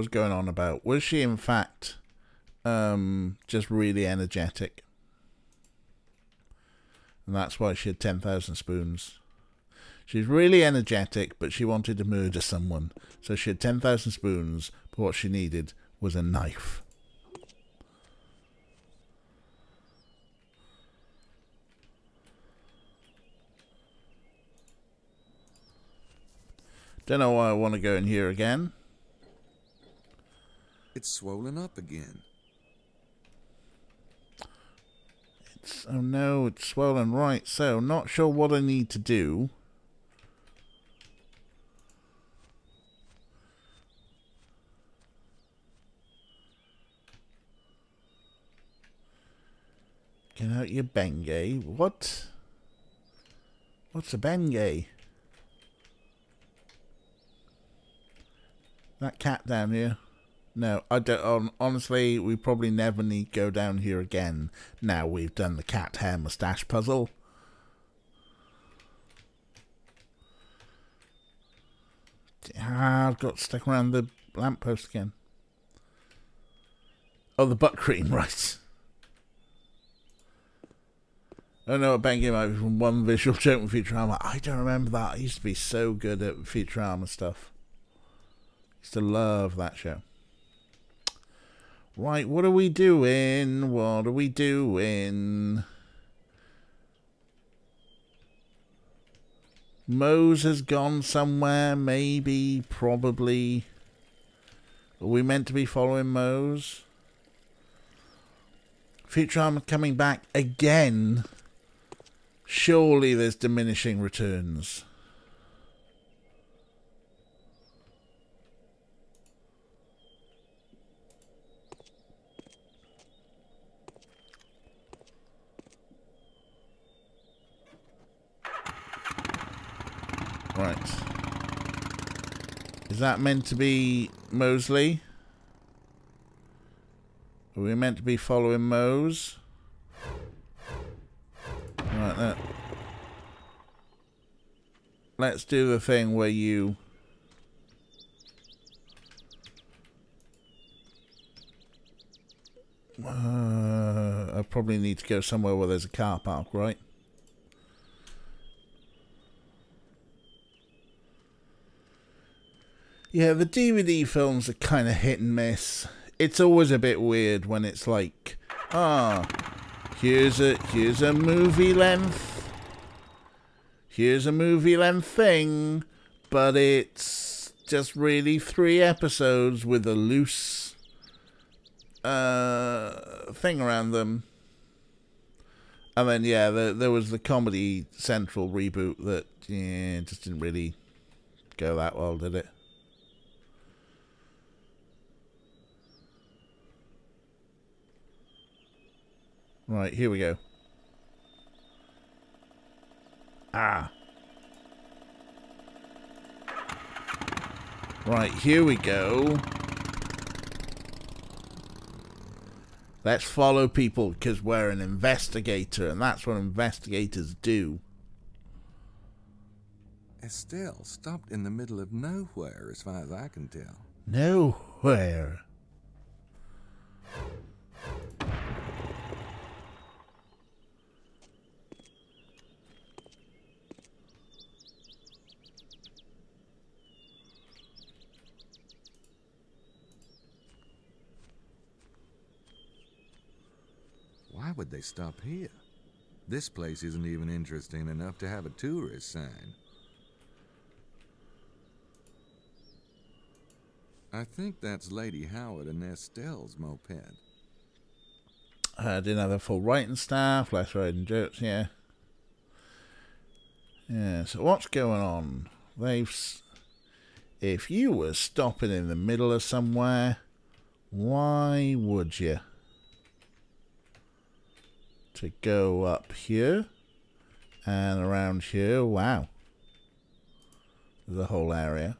going on about? Was she in fact just really energetic. And that's why she had 10,000 spoons. She's really energetic, but she wanted to murder someone. So she had 10,000 spoons, but what she needed was a knife. Don't know why I want to go in here again. It's swollen up again. Oh no, it's swollen, right. So, not sure what I need to do. Get out your Bengay. What? What's a Bengay? That cat down here? No, I don't. Honestly, we probably never need to go down here again. Now we've done the cat hair mustache puzzle. I've got stuck around the lamppost again. Oh, the butt cream, right. I don't know what Bengay might be from one visual joke in Futurama. I don't remember that. I used to be so good at Futurama stuff. Used to love that show. Right, what are we doing? What are we doing? Mose has gone somewhere, maybe, probably. Are we meant to be following Mose? Futurama coming back again. Surely there's diminishing returns. Right. Is that meant to be Mosley? Are we meant to be following Mose? Right, then. Let's do the thing where you... I probably need to go somewhere where there's a car park, right? Yeah, the DVD films are kind of hit and miss. It's always a bit weird when it's like, here's a movie length. Here's a movie length thing, but it's just really 3 episodes with a loose thing around them. And then yeah, there was the Comedy Central reboot that just didn't really go that well, did it? Right, here we go. Right, here we go. Let's follow people because we're an investigator, and that's what investigators do. Estelle stopped in the middle of nowhere, as far as I can tell. Nowhere. Why would they stop here? This place isn't even interesting enough to have a tourist sign. I think that's Lady Howard and Estelle's moped. Didn't have a full writing staff, less writing jokes, yeah. Yeah, so what's going on? If you were stopping in the middle of somewhere, why would you? To go up here and around here. Wow. The whole area.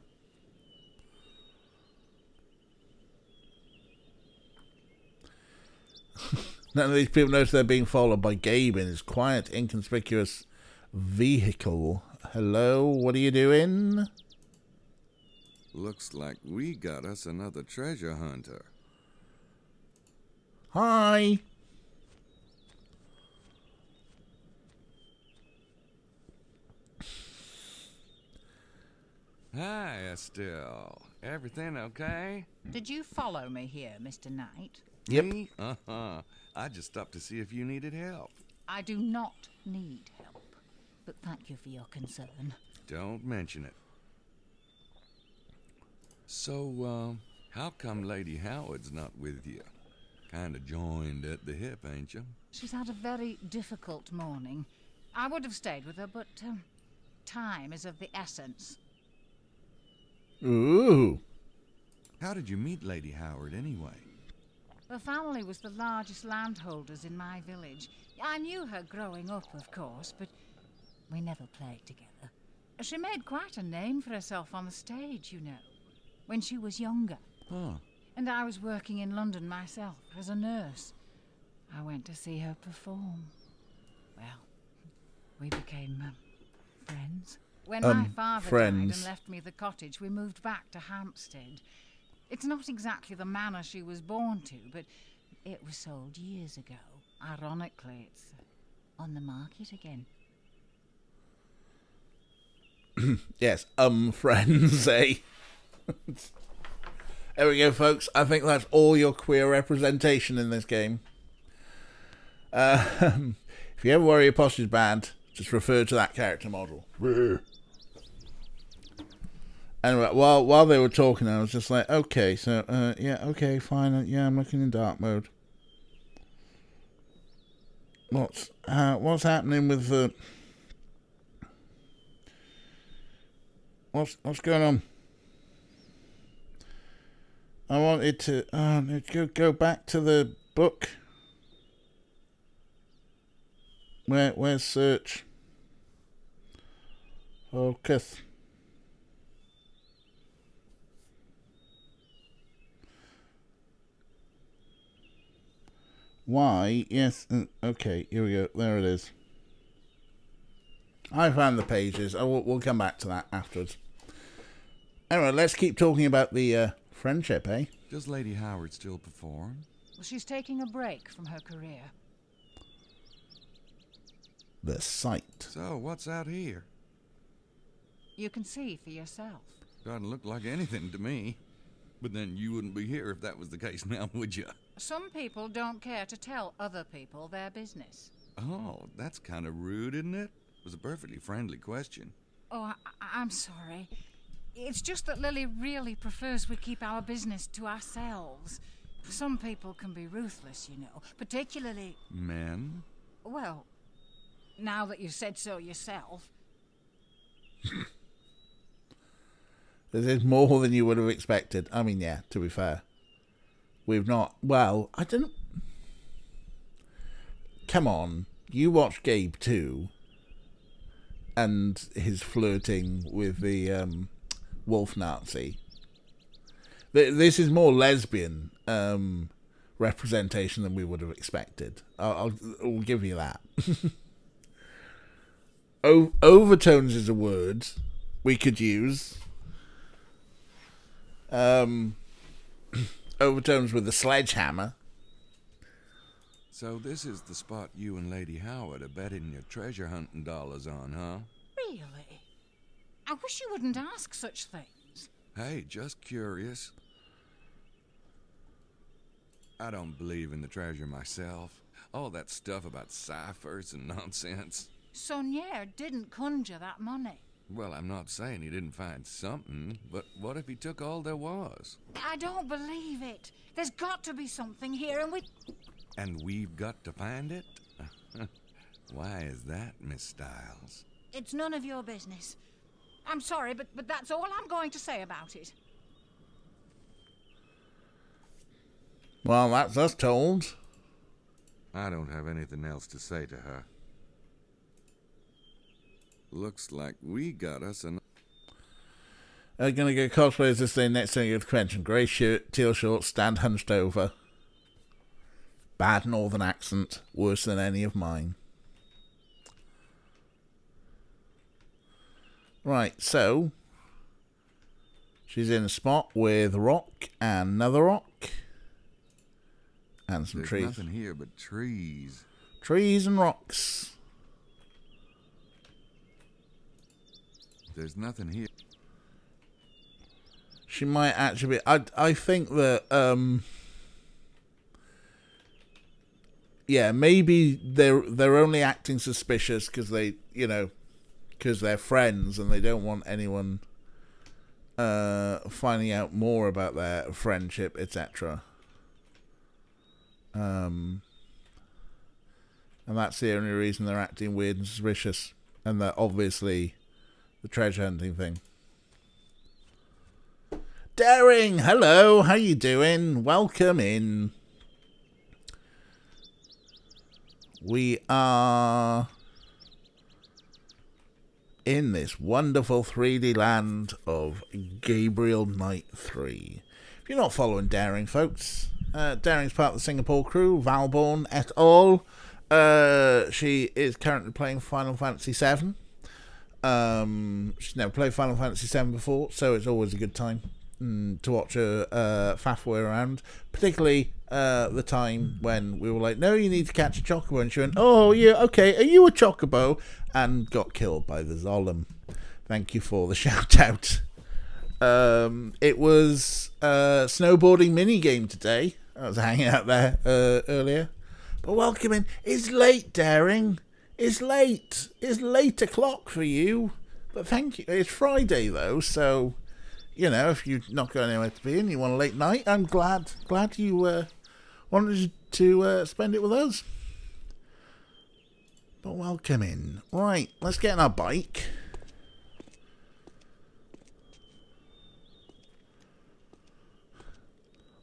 None of these people notice they're being followed by Gabe in his quiet, inconspicuous vehicle. Hello, what are you doing? Looks like we got us another treasure hunter. Hi. Hi, Estelle. Everything okay? Did you follow me here, Mr. Knight? Yep. Me? Uh-huh. I just stopped to see if you needed help. I do not need help, but thank you for your concern. Don't mention it. So, how come Lady Howard's not with you? Kinda joined at the hip, ain't you? She's had a very difficult morning. I would have stayed with her, but time is of the essence. Ooh. How did you meet Lady Howard, anyway? Her family was the largest landholders in my village. I knew her growing up, of course, but we never played together. She made quite a name for herself on the stage, you know, when she was younger. Huh. And I was working in London myself as a nurse. I went to see her perform. Well, we became friends. When my father died and left me the cottage, we moved back to Hampstead. It's not exactly the manor she was born to, but it was sold years ago. Ironically, it's on the market again. Yes, friends, eh? There we go, folks. I think that's all your queer representation in this game. If you ever worry your posture's bad, just refer to that character model. Anyway, while they were talking, I was just like, okay, so, yeah, okay, fine, yeah, I'm looking in dark mode. What's happening with the... What's going on? I wanted to go back to the book. Where's search? Focus. Why? Yes. Okay. Here we go. There it is. I found the pages. We'll come back to that afterwards. Anyway, let's keep talking about the friendship, eh? Does Lady Howard still perform? Well, she's taking a break from her career. The sight. So, what's out here? You can see for yourself. Doesn't look like anything to me. But then you wouldn't be here if that was the case now, would you? Some people don't care to tell other people their business. Oh, that's kind of rude, isn't it? It was a perfectly friendly question. Oh, I'm sorry. It's just that Lily really prefers we keep our business to ourselves. Some people can be ruthless, you know, particularly... Men? Well, now that you've said so yourself. This is more than you would have expected. I mean, yeah, to be fair. We've not... Well, I didn't... Come on. You watched Gabe too. And his flirting with the wolf Nazi. This is more lesbian representation than we would have expected. I'll give you that. Overtones is a word we could use. Overtones with a sledgehammer. So this is the spot you and Lady Howard are betting your treasure hunting dollars on, huh? Really? I wish you wouldn't ask such things. Hey, just curious. I don't believe in the treasure myself. All that stuff about ciphers and nonsense. Saunier didn't conjure that money. Well, I'm not saying he didn't find something, but what if he took all there was? I don't believe it. There's got to be something here, and we... And we've got to find it? Why is that, Miss Styles? It's none of your business. I'm sorry, but that's all I'm going to say about it. Well, that's us told. I don't have anything else to say to her. Looks like we got us an... Gonna go cosplay as this day next thing at the convention. Grey shirt, teal shorts, stand hunched over. Bad northern accent, worse than any of mine. Right, so she's in a spot with Rock and another Rock. And some There's trees. nothing here but trees. Trees and rocks. There's nothing here. She might actually be... I think that... yeah, maybe they're only acting suspicious because they, you know, because they're friends and they don't want anyone finding out more about their friendship, etc. And that's the only reason they're acting weird and suspicious. And that obviously the treasure hunting thing. Daring, hello, how you doing? Welcome in. We are in this wonderful 3D land of Gabriel Knight 3. If you're not following Daring, folks, Daring's part of the Singapore crew, Valborn et al. She is currently playing Final Fantasy VII. She's never played Final Fantasy VII before, so it's always a good time to watch her faff way around, particularly the time when we were like, no, you need to catch a chocobo, and she went, oh yeah, okay, are you a chocobo? And got killed by the Zolom. Thank you for the shout out. It was a snowboarding mini game today. I was hanging out there earlier, but welcome in. It's late, Daring. It's late. It's 8 o'clock for you, but thank you. It's Friday though, so you know, if you're not going anywhere to be and you want a late night, I'm glad you wanted to spend it with us. But welcome in. Right, let's get on our bike.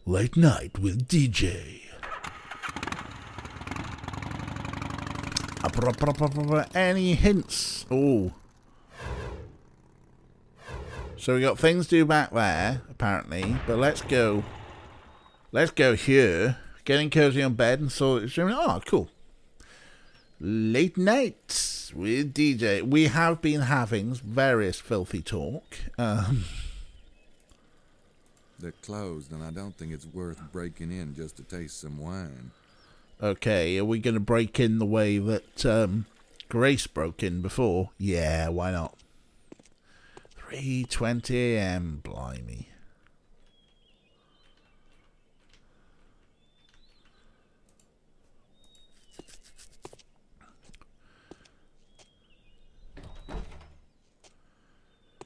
Late night with DJ. Any hints? Oh. So we got things to do back there, apparently. But let's go. Let's go here. Getting cozy on bed and saw it streaming. Oh, cool. Late night with DJ. We have been having various filthy talk. They're closed, and I don't think it's worth breaking in just to taste some wine. Okay, are we going to break in the way that Grace broke in before? Yeah, why not? 3:20 AM, blimey.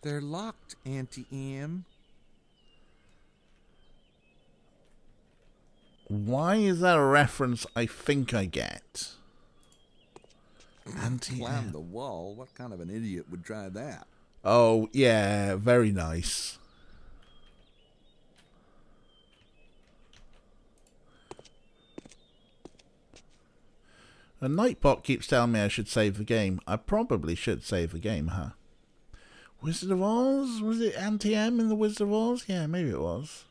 They're locked, Auntie M. Why is that a reference I think I get? Auntie Climb M. the wall? What kind of an idiot would try that? Oh, yeah, very nice. A Nightbot keeps telling me I should save the game. I probably should save the game, huh? Wizard of Oz? Was it Auntie M in the Wizard of Oz? Yeah, maybe it was.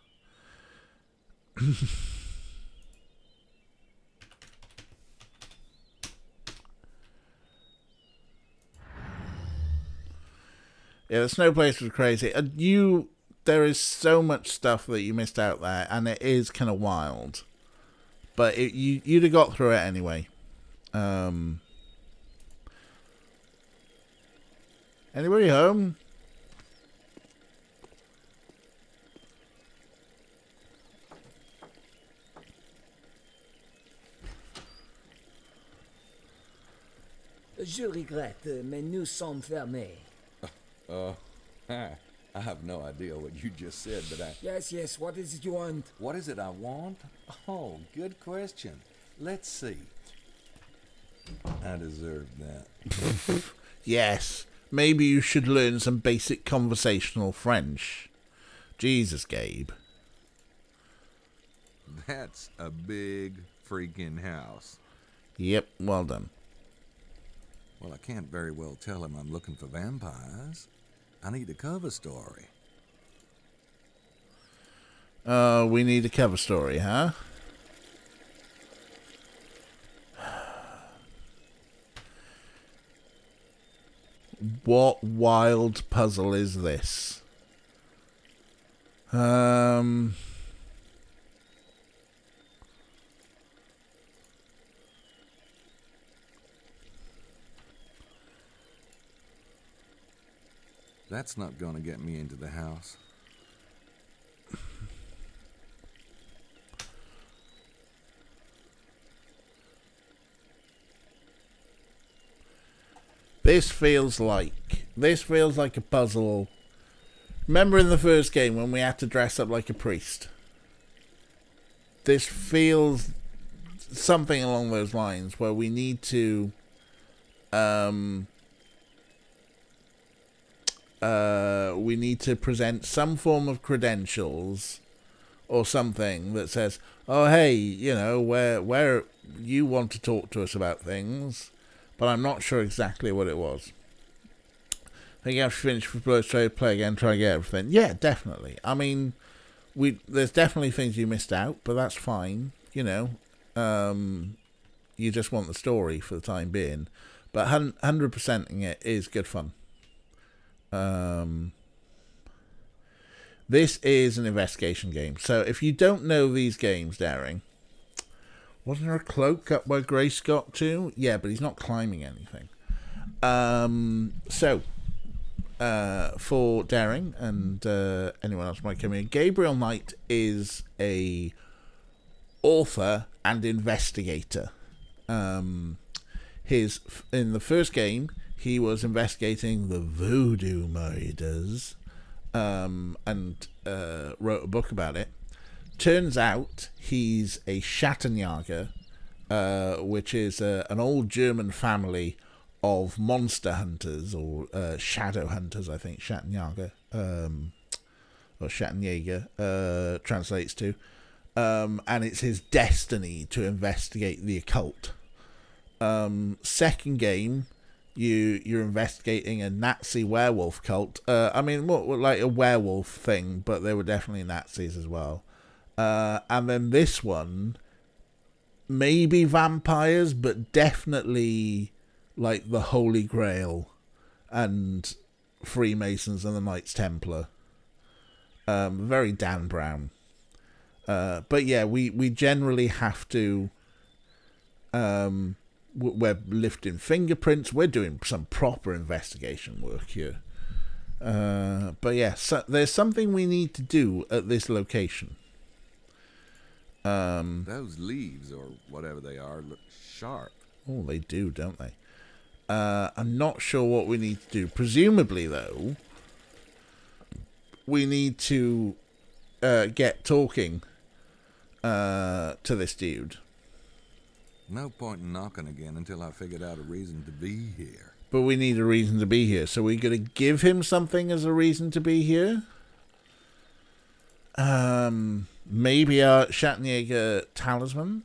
Yeah, the snow place was crazy. There is so much stuff that you missed out there, and it is kind of wild. But you'd have got through it anyway. Anybody home? Je regrette, mais nous sommes fermés. I have no idea what you just said, but I... Yes, what is it you want? What is it I want? Oh, good question. Let's see. I deserve that. Yes. Maybe you should learn some basic conversational French. Jesus, Gabe. That's a big freaking house. Yep, well done. Well, I can't very well tell him I'm looking for vampires. I need a cover story. We need a cover story, huh? What wild puzzle is this? That's not going to get me into the house. This feels like a puzzle. Remember in the first game when we had to dress up like a priest? This feels something along those lines where we need to present some form of credentials or something that says, oh hey, you know, where you want to talk to us about things, but I'm not sure exactly what it was. I think you have to finish with Blood Trade, play again, try and get everything. Yeah, definitely. I mean, there's definitely things you missed out, but that's fine, you know. You just want the story for the time being. But 100%ing it is good fun. This is an investigation game. So if you don't know these games, Daring, wasn't there a cloak up where Grace got to? Yeah, but he's not climbing anything. For Daring and anyone else might come in, Gabriel Knight is a author and investigator. In the first game, he was investigating the voodoo murders, and wrote a book about it. Turns out he's a Schattenjäger, which is an old German family of monster hunters, or shadow hunters, I think Schattenjäger, or Schattenjäger translates to. And it's his destiny to investigate the occult. Second game, you're investigating a Nazi werewolf cult. I mean, more like a werewolf thing, but they were definitely Nazis as well. And then this one, maybe vampires, but definitely like the Holy Grail and Freemasons and the Knights Templar. Very Dan Brown. But yeah, we generally have to, we're lifting fingerprints, we're doing some proper investigation work here. But yeah, so there's something we need to do at this location. Those leaves, or whatever they are, look sharp. Oh, they do, don't they? I'm not sure what we need to do. Presumably, though, we need to get talking to this dude. No point in knocking again until I figured out a reason to be here. But we need a reason to be here. So we're going to give him something as a reason to be here? Maybe our Schattenjäger talisman?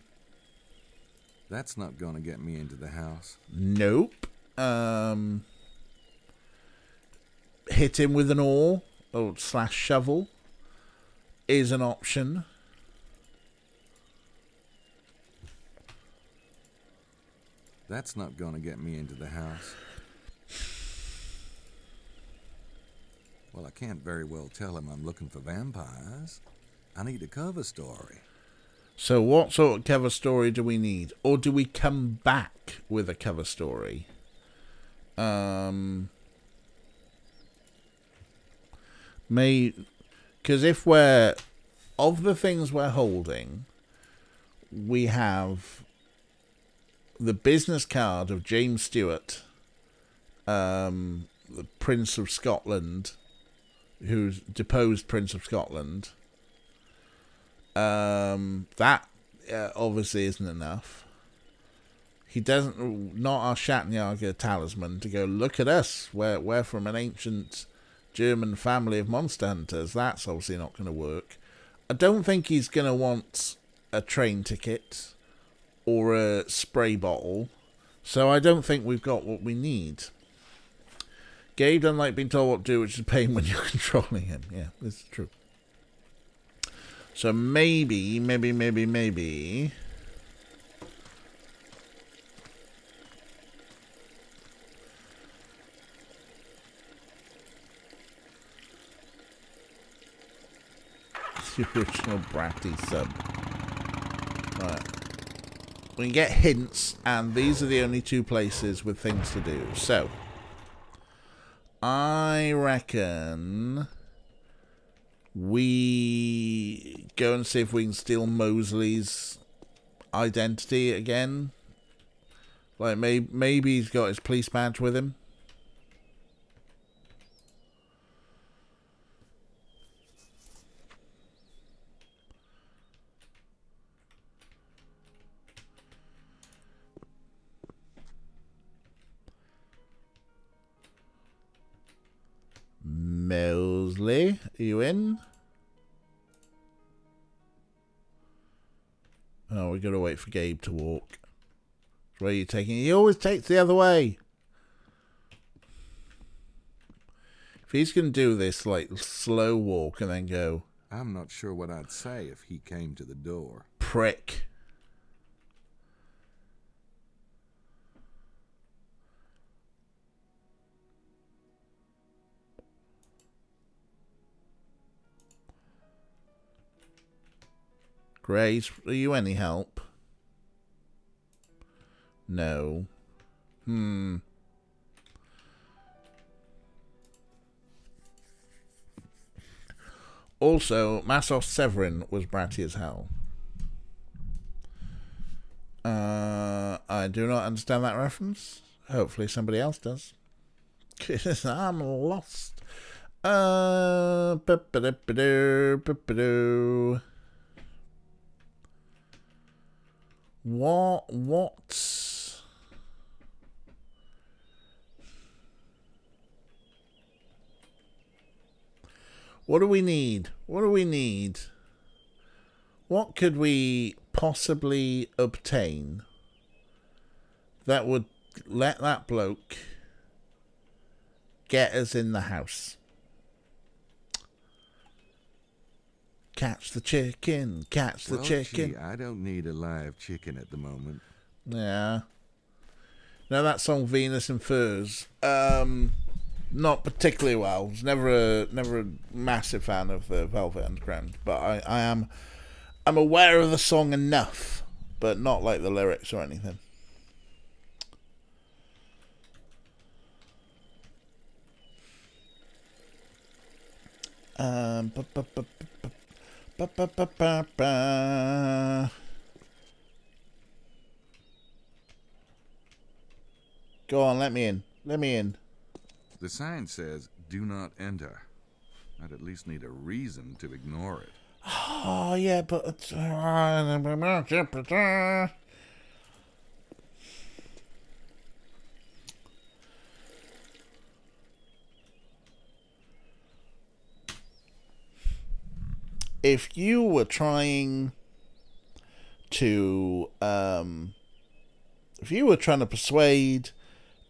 That's not going to get me into the house. Nope. Hit him with an oar or / shovel is an option. That's not going to get me into the house. Well, I can't very well tell him I'm looking for vampires. I need a cover story. So what sort of cover story do we need? Or do we come back with a cover story? Because if we're, of the things we're holding, we have the business card of James Stewart, the Prince of Scotland, who's deposed Prince of Scotland. That obviously isn't enough. He doesn't, not our Schattenjäger talisman to go, look at us, we're from an ancient German family of monster hunters. That's obviously not going to work. I don't think he's going to want a train ticket or a spray bottle, so I don't think we've got what we need. Gabe doesn't like being told what to do, which is a pain when you're controlling him. Yeah, this is true. So maybe. The original Bratty sub. Right. We can get hints, and these are the only two places with things to do. So, I reckon we go and see if we can steal Mosley's identity again. Like, maybe he's got his police badge with him. Mosley, are you in? Oh, we gotta wait for Gabe to walk. Where are you taking? He always takes the other way. If he's gonna do this, like, slow walk and then go... I'm not sure what I'd say if he came to the door. Prick. Grace, are you any help? No. Also, Massos Severin was bratty as hell. I do not understand that reference. Hopefully somebody else does. I'm lost. What do we need? What do we need? What could we possibly obtain that would let that bloke get us in the house? Catch the chicken, catch the chicken. Gee, I don't need a live chicken at the moment. Yeah. Now that song Venus and Furs, not particularly well. I was never a massive fan of the Velvet Underground, but I'm aware of the song enough, but not like the lyrics or anything. Go on, let me in. Let me in. The sign says, "Do not enter." I'd at least need a reason to ignore it. Oh, yeah, but... if you were trying to... if you were trying to persuade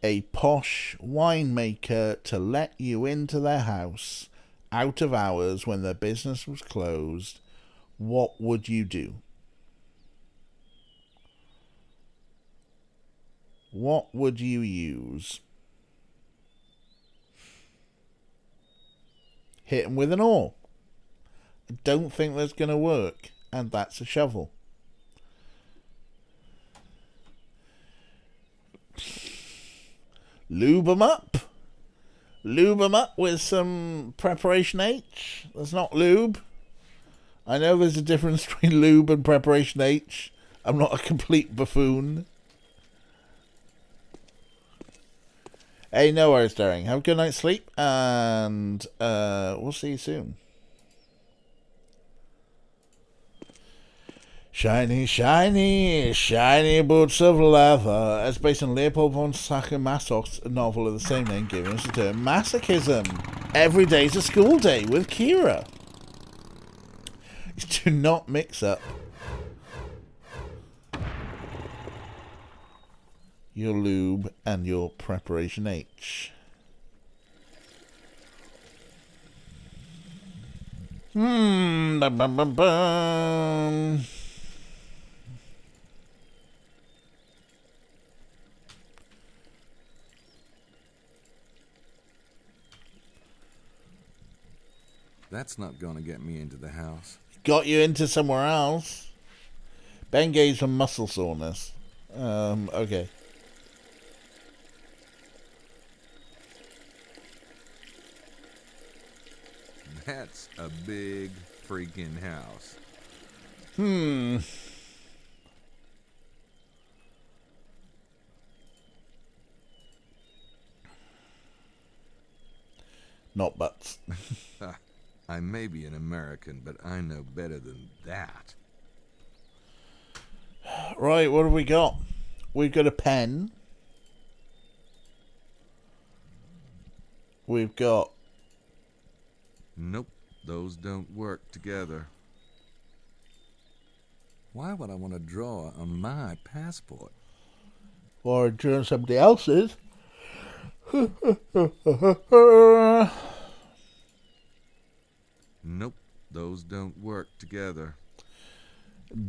a posh winemaker to let you into their house out of hours when their business was closed, what would you do? What would you use? Hit them with an oar. I don't think that's going to work, and that's a shovel. Lube them up. Lube them up with some Preparation H. That's not lube. I know there's a difference between lube and Preparation H. I'm not a complete buffoon. Hey, no worries, darling. Have a good night's sleep, and we'll see you soon. Shiny, shiny, shiny boots of leather. It's based on Leopold von Sacher-Masoch's novel of the same name, giving us the term masochism. Every day's a school day with Kira. Do not mix up your lube and your Preparation H. Bum, bum, bum, bum. That's not going to get me into the house. Got you into somewhere else. Bengay's from muscle soreness. Okay. That's a big freaking house. Not butts. I may be an American, but I know better than that. Right, what have we got? We've got a pen. We've got... Nope, those don't work together. Why would I want to draw on my passport? Or draw somebody else's. Nope, those don't work together.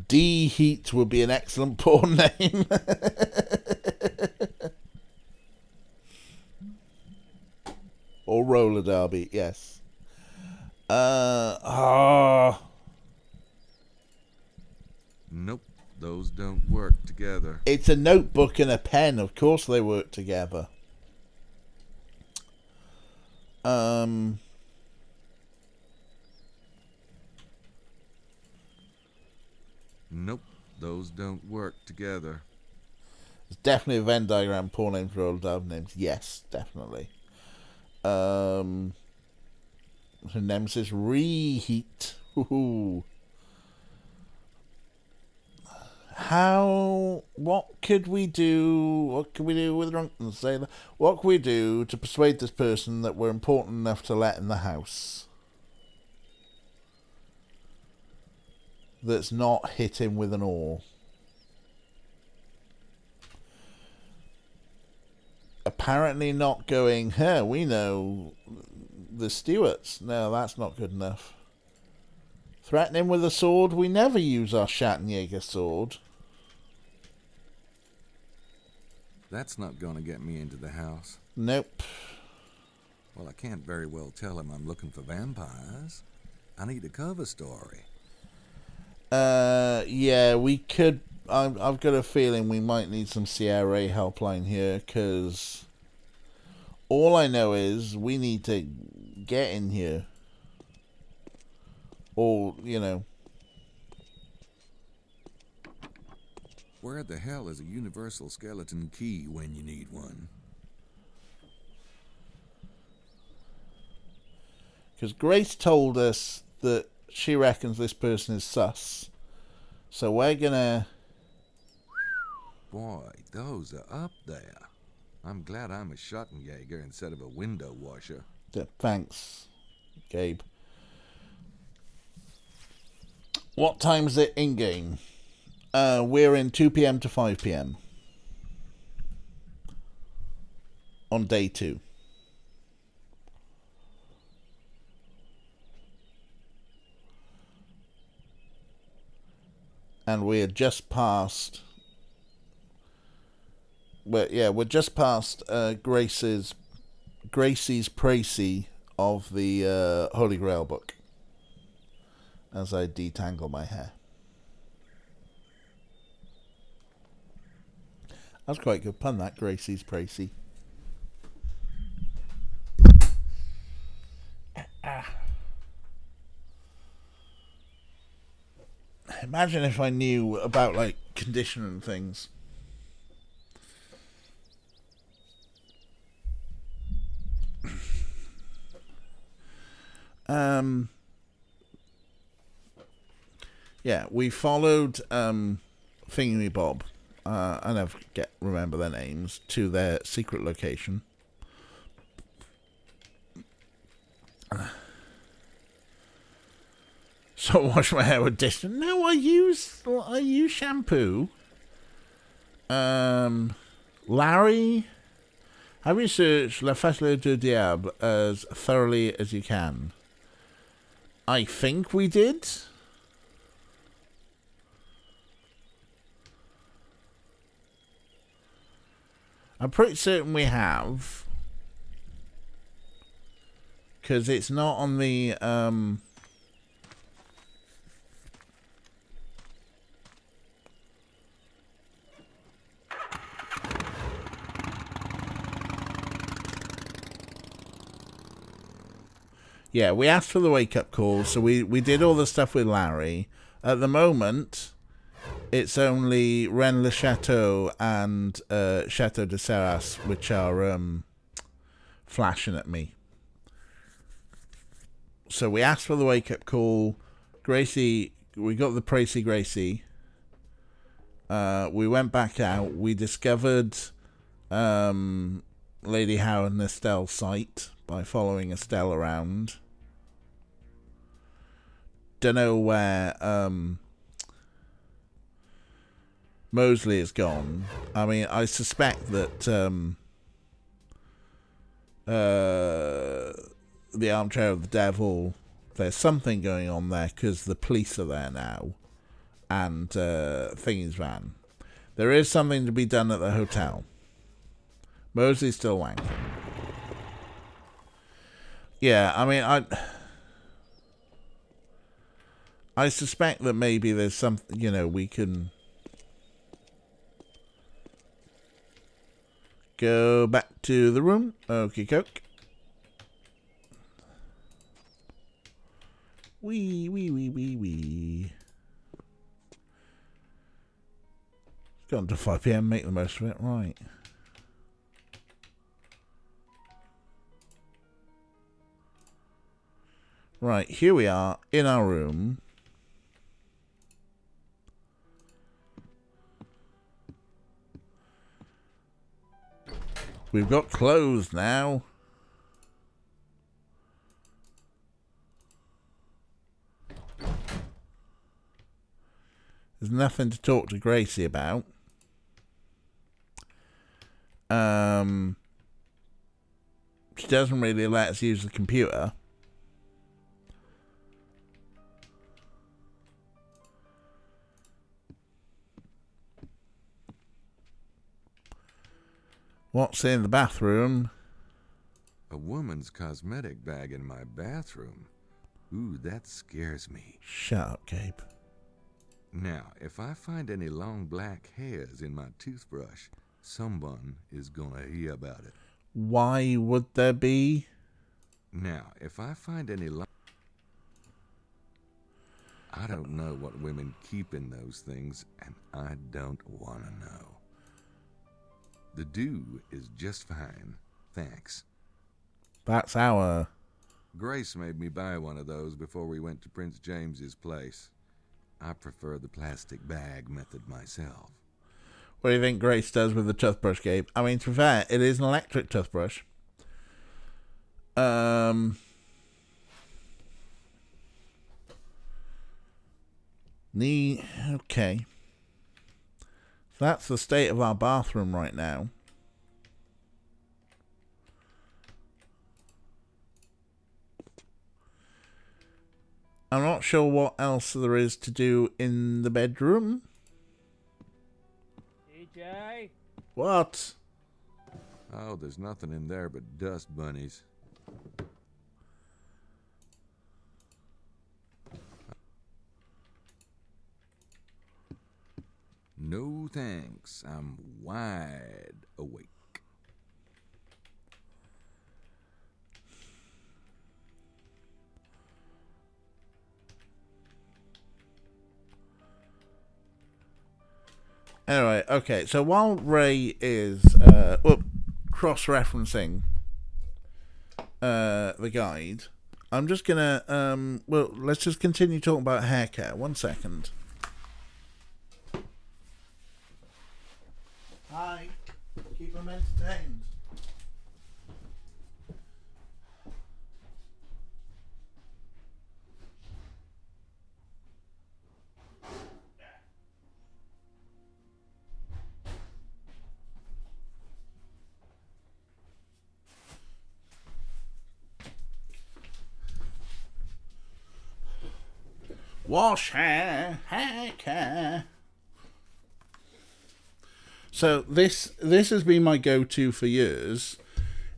D-Heat would be an excellent porn name. Or roller derby, yes. Nope, those don't work together. It's a notebook and a pen. Of course they work together. Nope, those don't work together. It's definitely a Venn diagram, porn names, roller derby names. Yes, definitely. Her nemesis, Reheat. Ooh. What could we do? What can we do with Drunken Sailor? What can we do to persuade this person that we're important enough to let in the house? That's not hit him with an oar. Apparently not going, we know the Stewarts. No, that's not good enough. Threaten him with a sword. We never use our Schattenjäger sword. That's not going to get me into the house. Nope. Well, I can't very well tell him I'm looking for vampires. I need a cover story. Yeah, we could... I've got a feeling we might need some CRA helpline here, because all I know is we need to get in here. Or, you know... Where the hell is a universal skeleton key when you need one? Because Grace told us that she reckons this person is sus. So we're gonna... Boy, those are up there. I'm glad I'm a Schattenjäger instead of a window washer. Thanks, Gabe. What time is it in-game? We're in 2 PM to 5 PM. On day 2. And we're just past... we're just past Gracie's précis of the Holy Grail book. As I detangle my hair. That's quite a good pun, that, Gracie's précis. Imagine if I knew about, like, condition and things. Yeah, we followed Thingy Bob, I never remember their names, to their secret location. So I wash my hair with dish. No, I use shampoo. Larry, have researched La Facile du Diable as thoroughly as you can. I think we did. I'm pretty certain we have. Because it's not on the... Yeah, we asked for the wake-up call, so we did all the stuff with Larry. At the moment, it's only Rennes-le-Château and Château de Serras, which are flashing at me. So we asked for the wake-up call. Gracie, we got the Précy Gracie. We went back out. We discovered Lady Howard and Estelle's site by following Estelle around. Don't know where Mosley is gone. I mean, I suspect that the Armchair of the Devil, there's something going on there because the police are there now, and Thingy's van. There is something to be done at the hotel. Mosley's still wanking. Yeah, I mean, I suspect that maybe there's something, you know, we can go back to the room. Okie coke. Wee. It's gone to 5 PM, make the most of it, right. Right, here we are in our room. We've got clothes now. There's nothing to talk to Gracie about. She doesn't really let us use the computer. What's in the bathroom? A woman's cosmetic bag in my bathroom. Ooh, that scares me. Shut up, Gabe. Now, if I find any long black hairs in my toothbrush, someone is gonna hear about it. Why would there be? Now, if I find any I don't know what women keep in those things, and I don't want to know. The dew is just fine, thanks. That's our... Grace made me buy one of those before we went to Prince James's place. I prefer the plastic bag method myself. What do you think Grace does with the toothbrush, Gabe? I mean, to be fair, it is an electric toothbrush. Okay. So that's the state of our bathroom right now. I'm not sure what else there is to do in the bedroom. DJ? What? Oh, there's nothing in there but dust bunnies. No thanks. I'm wide awake. Anyway, okay, so while Ray is cross-referencing the guide, I'm just gonna let's just continue talking about hair care. 1 second. Hi, keep them entertained. Wash hair care. So this has been my go-to for years.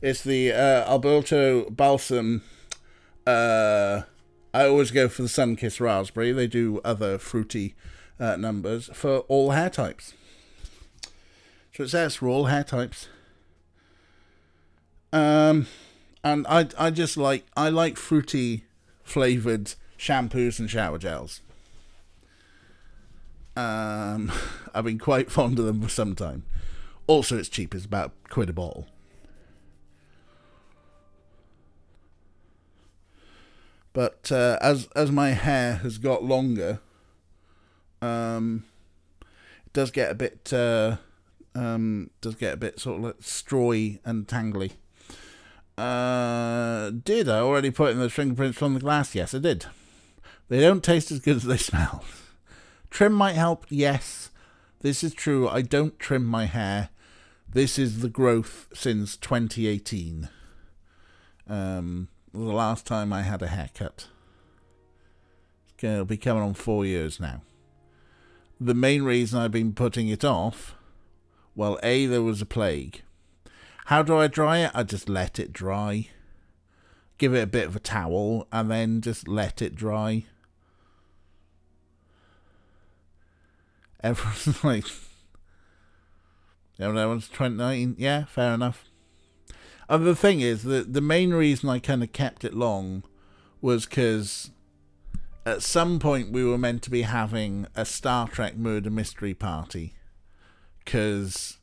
It's the Alberto Balsam. I always go for the Sun-Kissed Raspberry. They do other fruity numbers for all hair types. So it says for all hair types. I And I just like fruity flavoured shampoos and shower gels. I've been quite fond of them for some time. Also, it's cheap. It's about £1 a bottle. But as my hair has got longer, it does get a bit sort of like strawy and tangly. Did I already put in the fingerprints from the glass? Yes, I did. They don't taste as good as they smell. Trim might help. Yes, this is true. I don't trim my hair. This is the growth since 2018. The last time I had a haircut. It'll be coming on 4 years now. The main reason I've been putting it off, well, A, there was a plague. How do I dry it? I just let it dry. Give it a bit of a towel and then just let it dry. Everyone's like, that was 2019. Yeah, fair enough. And the thing is, the main reason I kind of kept it long was because at some point we were meant to be having a Star Trek murder mystery party. Because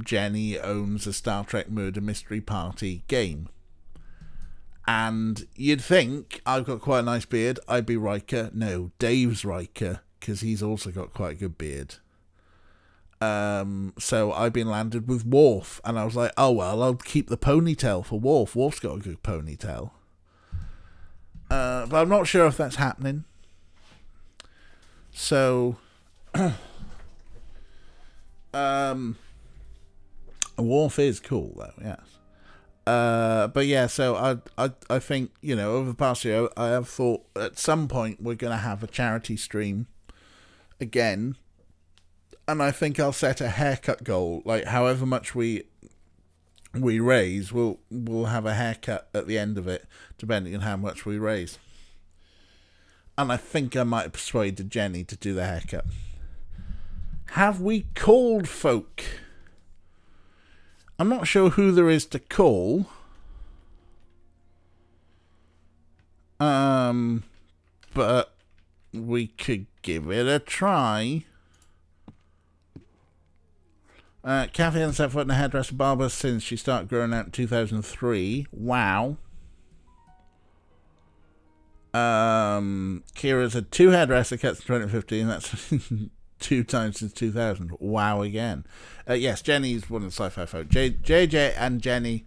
Jenny owns a Star Trek murder mystery party game. And you'd think, I've got quite a nice beard, I'd be Riker. No, Dave's Riker, because he's also got quite a good beard. So I've been landed with Worf, and I was like, oh well, I'll keep the ponytail for Worf. Worf's got a good ponytail. But I'm not sure if that's happening. So Worf is cool though, yes. But yeah, so I think, you know, over the past year I have thought at some point we're gonna have a charity stream again. And I think I'll set a haircut goal, like however much we raise, we'll have a haircut at the end of it, depending on how much we raise. And I think I might have persuaded Jenny to do the haircut. Have we called folk? I'm not sure who there is to call. But we could give it a try. Kathy hasn't set foot in a hairdresser barber since she started growing out in 2003. Wow. Kira's had 2 hairdresser cuts in 2015. That's 2 times since 2000. Wow again. Yes, Jenny's one of the sci-fi folk. JJ and Jenny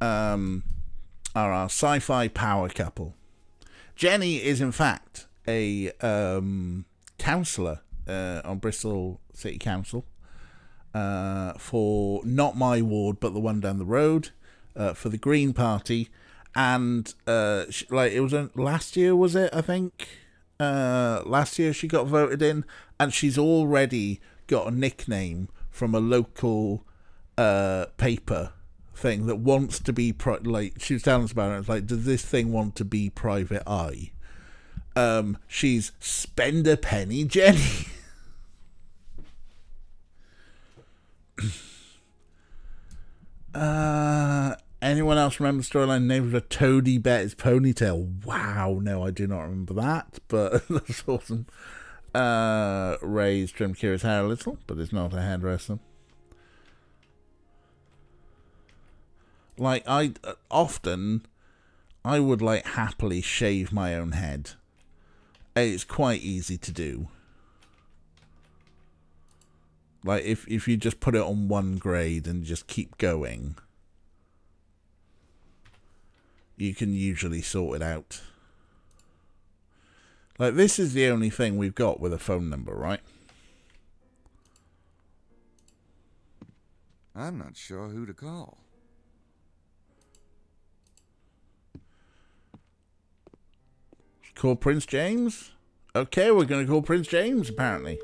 are our sci-fi power couple. Jenny is in fact a councillor on Bristol City Council. For not my ward, but the one down the road, for the Green Party, and like it was last year, was it? I think last year she got voted in, and she's already got a nickname from a local paper thing that wants to be like she was telling us about it. It's like, does this thing want to be Private Eye? She's Spend a Penny Jenny. Anyone else remember the storyline? Name of a toady bet his ponytail. Wow, no, I do not remember that, but that's awesome. Ray's trimmed Kira's hair a little, but is not a hairdresser. Like, I would like happily shave my own head. It's quite easy to do. Like, if you just put it on one grade and just keep going, you can usually sort it out. Like, this is the only thing we've got with a phone number, right? I'm not sure who to call. Call Prince James? Okay, we're going to call Prince James, apparently.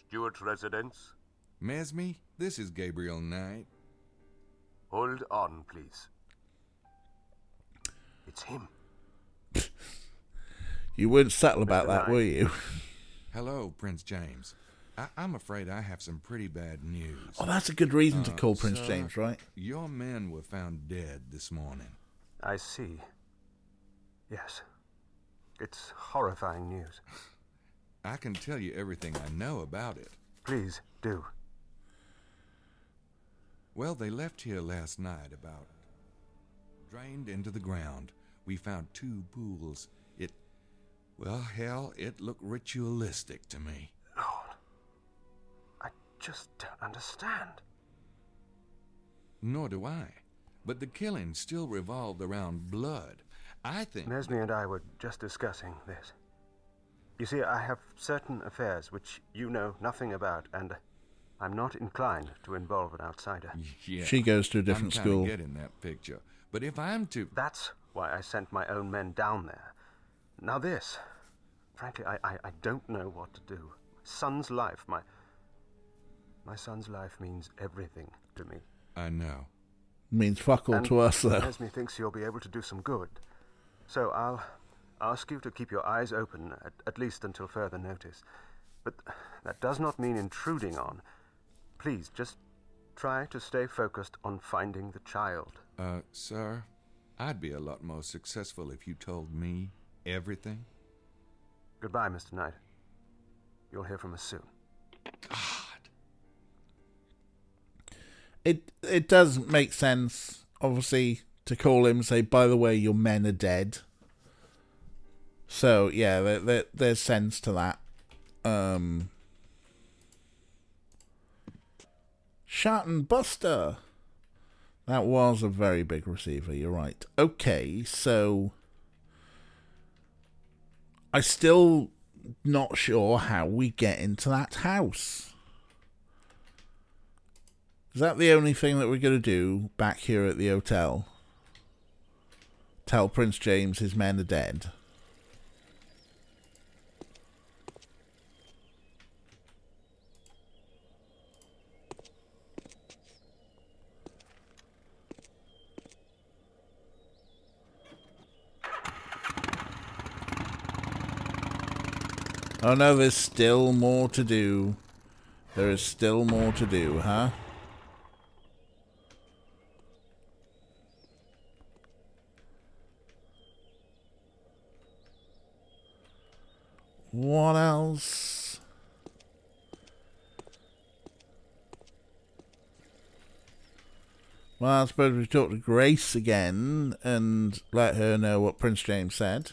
Stewart residence. Mesme, this is Gabriel Knight. Hold on, please. It's him. You weren't subtle about that, were you? Hello, Prince James. I'm afraid I have some pretty bad news. Oh, that's a good reason to call Prince James, right? Your men were found dead this morning. I see. Yes. It's horrifying news. I can tell you everything I know about it. Please, do. Well, they left here last night about... drained into the ground. We found 2 pools. Well, hell, it looked ritualistic to me. Lord, I just don't understand. Nor do I. But the killing still revolved around blood. I think... Nesme and I were just discussing this. You see, I have certain affairs which you know nothing about, and I'm not inclined to involve an outsider. Yeah, she goes to a different school. I'm getting that picture. But if I'm to... That's why I sent my own men down there. Now this... Frankly, I don't know what to do. Son's life, my son's life means everything to me. I know. Means fuck all to us, though. Esme thinks you'll be able to do some good. So I'll ask you to keep your eyes open, at least until further notice. But that does not mean intruding on. Please, just try to stay focused on finding the child. Sir, I'd be a lot more successful if you told me everything. Goodbye, Mr. Knight. You'll hear from us soon. God. It does make sense, obviously, to call him and say, by the way, your men are dead. So, yeah, there's sense to that. Shatton Buster. That was a very big receiver, you're right. Okay, so... I'm still not sure how we get into that house. Is that the only thing that we're going to do back here at the hotel? Tell Prince James his men are dead? Oh no, there's still more to do. There is still more to do, huh? What else? Well, I suppose we talk to Grace again and let her know what Prince James said.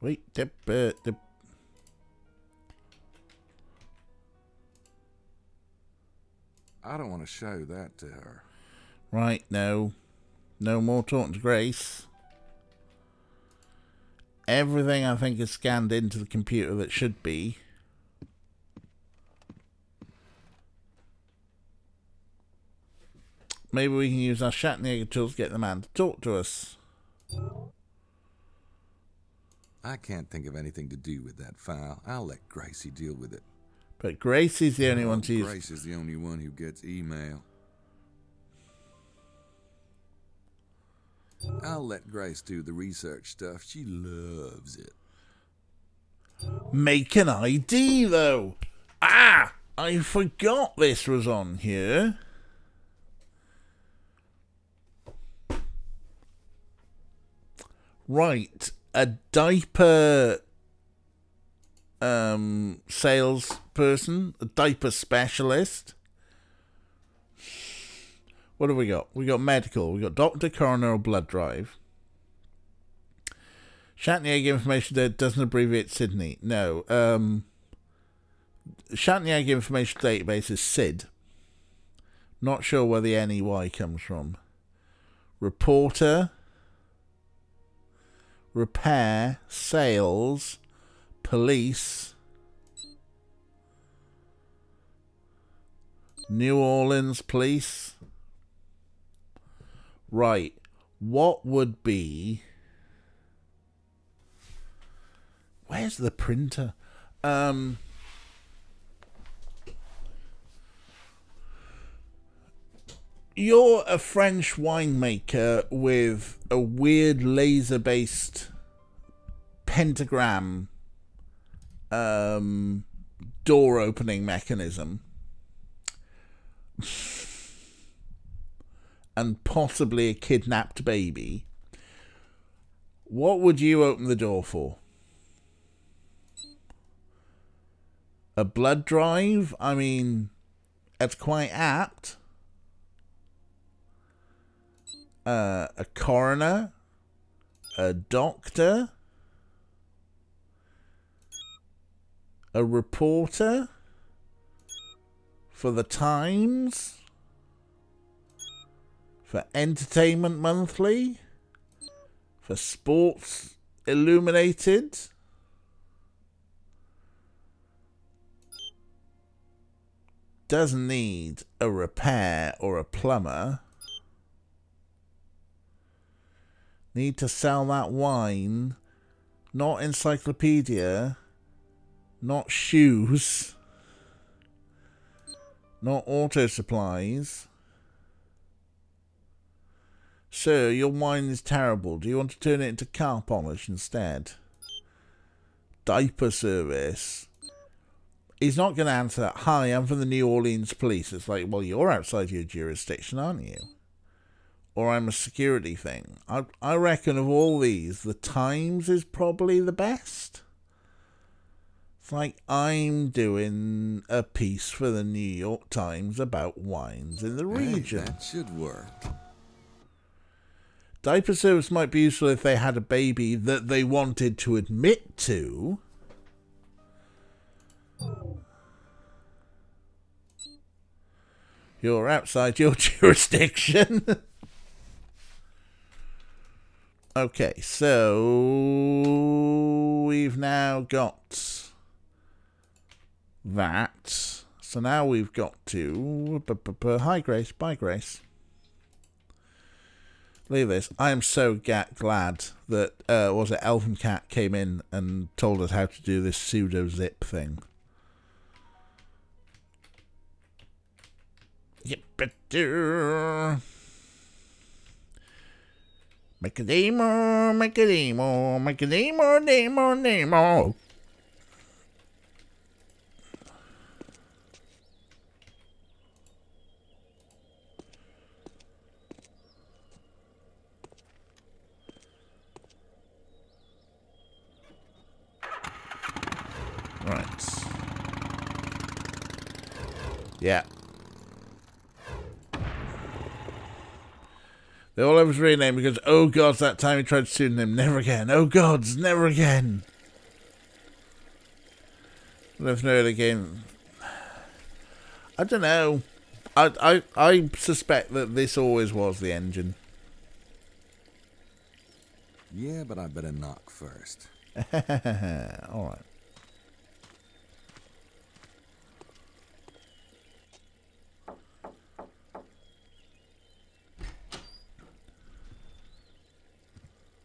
Wait, dip. I don't want to show that to her. Right, no. No more talking to Grace. Everything I think is scanned into the computer that should be. Maybe we can use our Schattenjäger tools to get the man to talk to us. I can't think of anything to do with that file. I'll let Gracie deal with it. But Gracie's the only one to use. Grace is the only one who gets email. I'll let Grace do the research stuff. She loves it. Make an ID, though. Ah! I forgot this was on here. Right. A diaper salesperson, a diaper specialist. What have we got? We got medical. We got doctor, coroner, or blood drive. Schattenjäger information that doesn't abbreviate Sydney. No. Schattenjäger information database is SID. Not sure where the NEY comes from. Reporter. Repair, sales, police, New Orleans police. Right, what would be... Where's the printer? You're a French winemaker with a weird laser-based pentagram door opening mechanism and possibly a kidnapped baby. What would you open the door for? A blood drive? I mean, that's quite apt. A coroner? A doctor? A reporter? For the Times? For Entertainment Monthly? For Sports Illuminated? Doesn't need a repair or a plumber. Need to sell that wine. Not encyclopedia. Not shoes. Not auto supplies. Sir, your wine is terrible. Do you want to turn it into car polish instead? Diaper service. He's not going to answer that. Hi, I'm from the New Orleans police. It's like, well, you're outside your jurisdiction, aren't you? Or I'm a security thing. I reckon of all these, the Times is probably the best. It's like I'm doing a piece for the New York Times about wines in the region. Hey, that should work. Diaper service might be useful if they had a baby that they wanted to admit to. You're outside your jurisdiction. Okay, so we've now got that. So now we've got to... Hi, Grace. Bye, Grace. Leave this. I am so glad that, was it Elven Cat came in and told us how to do this pseudo-zip thing. Yip-a-doo. Make a demo, make a demo, make a demo, demo, demo. Right. Yeah. They all have his real name because, oh gods, that time he tried to sue him. Never again. Oh gods, never again. Never know it again. I don't know. I suspect that this always was the engine. Yeah, but I better knock first. Alright.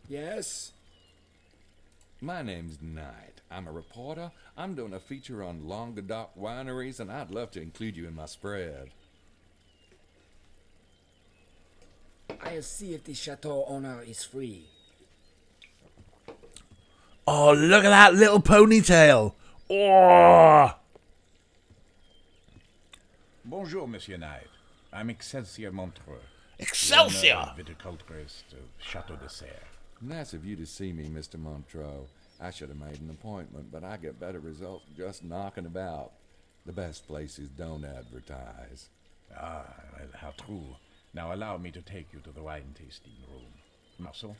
Yes? My name's Knight. I'm a reporter. I'm doing a feature on Languedoc wineries, and I'd love to include you in my spread. I'll see if the chateau owner is free. Oh, look at that little ponytail. Oh! Bonjour, Monsieur Knight. I'm Excelsior Montreux. Excelsior! Viticulturist of Chateau de Serre. Nice of you to see me, Mr. Montreux. I should have made an appointment, but I get better results just knocking about. The best places don't advertise. Ah, well, how true. Now allow me to take you to the wine tasting room. Marceau?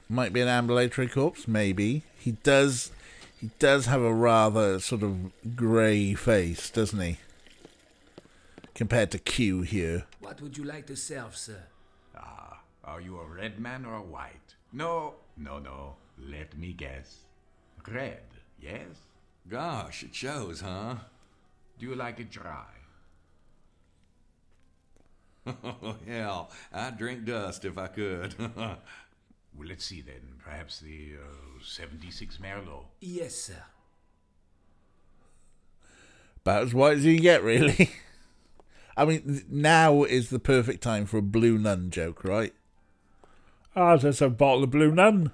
Might be an ambulatory corpse, maybe. He does have a rather sort of grey face, doesn't he? Compared to Q here. What would you like to serve, sir? Ah, are you a red man or a white? No. Let me guess. Red, yes? Gosh, it shows, huh? Do you like it dry? Oh, hell, I'd drink dust if I could. Well, let's see then. Perhaps the 76 Merlot. Yes, sir. About as white as you can get, really. I mean, now is the perfect time for a Blue Nun joke, right? Ah, there's a bottle of Blue Nun.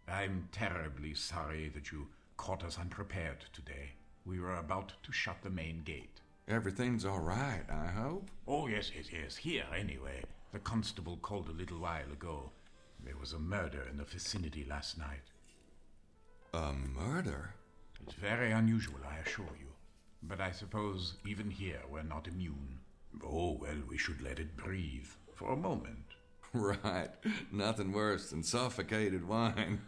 I'm terribly sorry that you caught us unprepared today. We were about to shut the main gate. Everything's all right, I hope? Oh, yes. Here, anyway. The constable called a little while ago. There was a murder in the vicinity last night. A murder? It's very unusual, I assure you. But I suppose even here we're not immune. Oh, well, we should let it breathe for a moment. Right. Nothing worse than suffocated wine.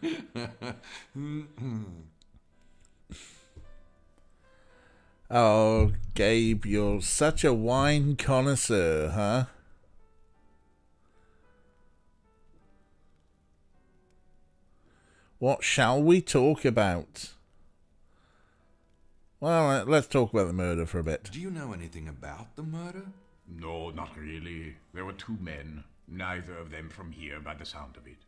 Oh, Gabe, you're such a wine connoisseur, huh? What shall we talk about? Well, let's talk about the murder for a bit. Do you know anything about the murder? No, not really. There were two men. Neither of them from here, by the sound of it.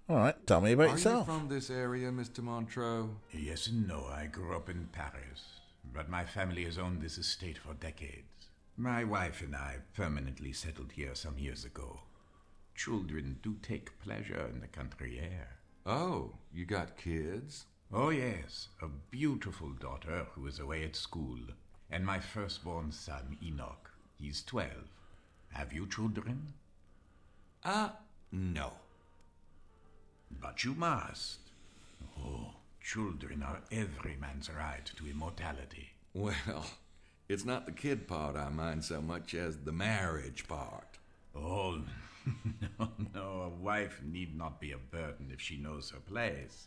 All right, tell me about yourself. Are you from this area, Mr. Montreux? Yes and no. I grew up in Paris, but my family has owned this estate for decades. My wife and I permanently settled here some years ago. Children do take pleasure in the country air. Oh, you got kids? Oh, yes. A beautiful daughter who is away at school, and my firstborn son, Enoch. He's 12. Have you children? No. But you must. Oh, children are every man's right to immortality. Well, it's not the kid part I mind so much as the marriage part. Oh, no, a wife need not be a burden if she knows her place.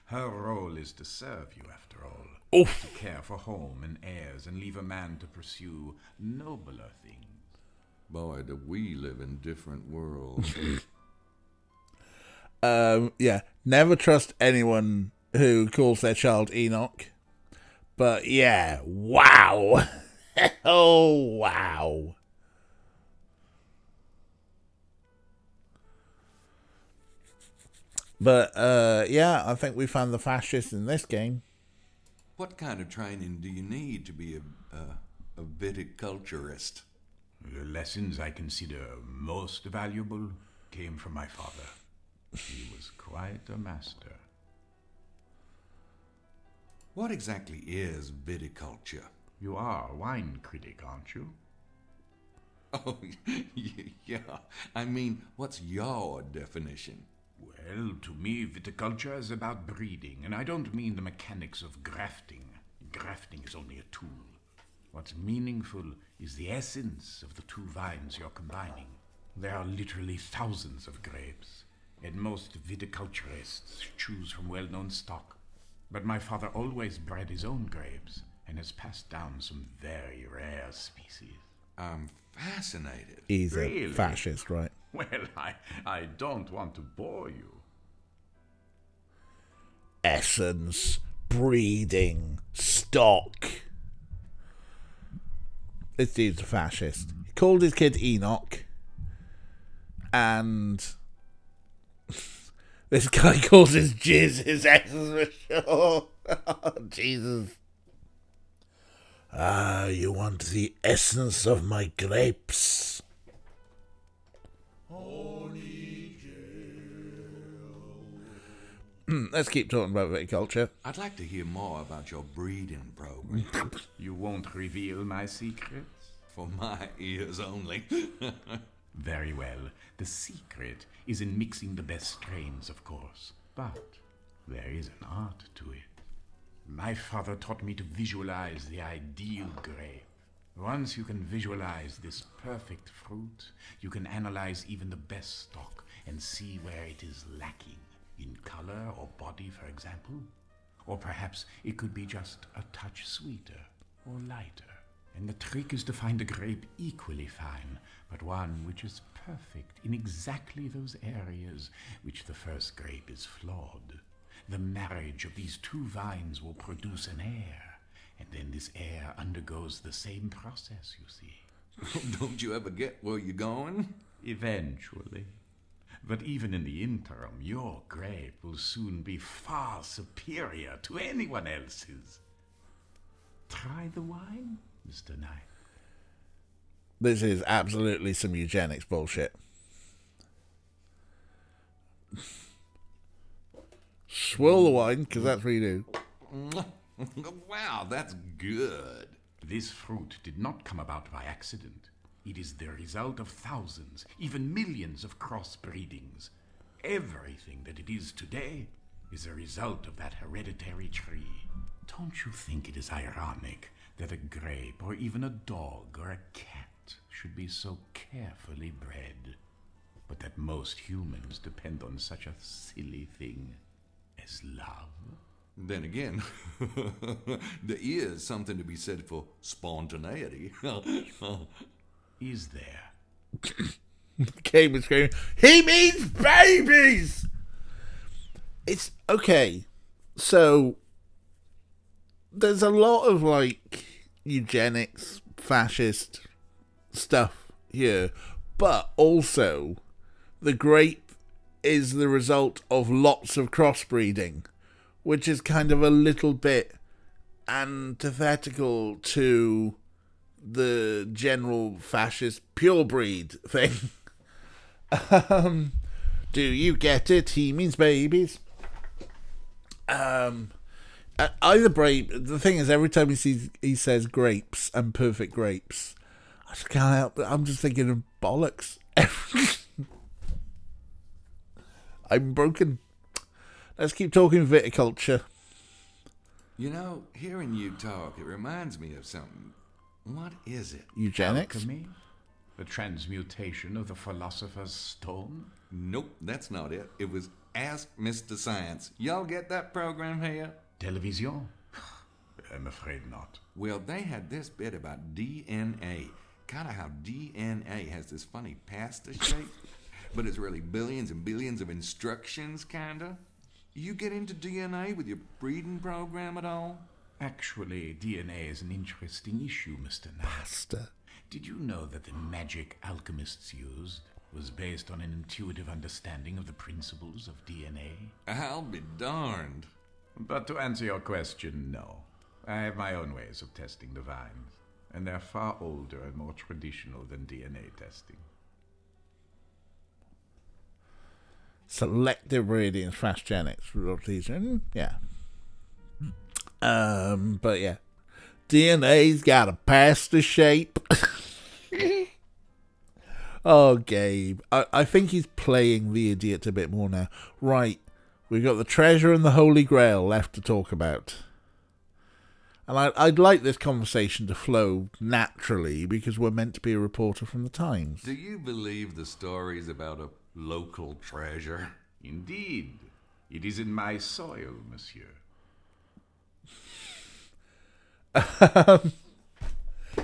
Her role is to serve you, after all. Oof. To care for home and heirs and leave a man to pursue nobler things. Boy, do we live in different worlds. Yeah, never trust anyone who calls their child Enoch. But yeah, wow. Oh, wow. But, yeah, I think we found the fascists in this game. What kind of training do you need to be a viticulturist? The lessons I consider most valuable came from my father. He was quite a master. What exactly is viticulture? You are a wine critic, aren't you? Oh, yeah. I mean, what's your definition? Well, to me, viticulture is about breeding, and I don't mean the mechanics of grafting. Grafting is only a tool. What's meaningful is the essence of the two vines you're combining. There are literally thousands of grapes, and most viticulturists choose from well-known stock. But my father always bred his own grapes, and has passed down some very rare species. I'm fascinated. He's Really? a fascist, right? Well, I don't want to bore you. Essence, breeding, stock. This dude's a fascist. He called his kid Enoch, and this guy calls his jizz his essence for sure. Oh, Jesus. Ah, you want the essence of my grapes? Let's keep talking about viticulture. I'd like to hear more about your breeding program. You won't reveal my secrets? For my ears only. Very well. The secret is in mixing the best strains, of course. But there is an art to it. My father taught me to visualize the ideal grape. Once you can visualize this perfect fruit, you can analyze even the best stock and see where it is lacking. In color or body, for example. Or perhaps it could be just a touch sweeter or lighter. And the trick is to find a grape equally fine, but one which is perfect in exactly those areas which the first grape is flawed. The marriage of these two vines will produce an heir, and then this heir undergoes the same process, you see. Don't you ever get where you're going? Eventually. But even in the interim, your grape will soon be far superior to anyone else's. Try the wine, Mr. Knight. This is absolutely some eugenics bullshit. Swirl the wine, because that's what you do. Wow, that's good. This fruit did not come about by accident. It is the result of thousands, even millions of crossbreedings. Everything that it is today is a result of that hereditary tree. Don't you think it is ironic that a grape or even a dog or a cat should be so carefully bred, but that most humans depend on such a silly thing as love? Then again, there is something to be said for spontaneity. Is there? Gabe was screaming, he means babies! It's okay. So, there's a lot of, like, eugenics, fascist stuff here. But also, the grape is the result of lots of crossbreeding, which is kind of a little bit antithetical to the general fascist purebreed thing. Do you get it? He means babies. Either grape. The thing is, every time he says grapes and perfect grapes, I just can't help it. I'm just thinking of bollocks. I'm broken. Let's keep talking viticulture. You know, hearing you talk, it reminds me of something. What is it? Eugenics? Alchemy? The transmutation of the philosopher's stone? Nope, that's not it. It was Ask Mr. Science. Y'all get that program here? Television? I'm afraid not. Well, they had this bit about DNA. Kind of how DNA has this funny pasta shape, but it's really billions and billions of instructions, kinda. You get into DNA with your breeding program at all? Actually, DNA is an interesting issue, Mr. Knight. Pasta. Did you know that the magic alchemists used was based on an intuitive understanding of the principles of DNA? I'll be darned. But to answer your question, no. I have my own ways of testing the vines, and they're far older and more traditional than DNA testing. Selective breeding, fast genetics, yeah. But yeah, DNA's got a pasta shape. Oh, Gabe, I think he's playing the idiot a bit more now. Right, we've got the treasure and the Holy Grail left to talk about. And I'd like this conversation to flow naturally because we're meant to be a reporter from the Times. Do you believe the stories about a local treasure? Indeed. It is in my soil, monsieur.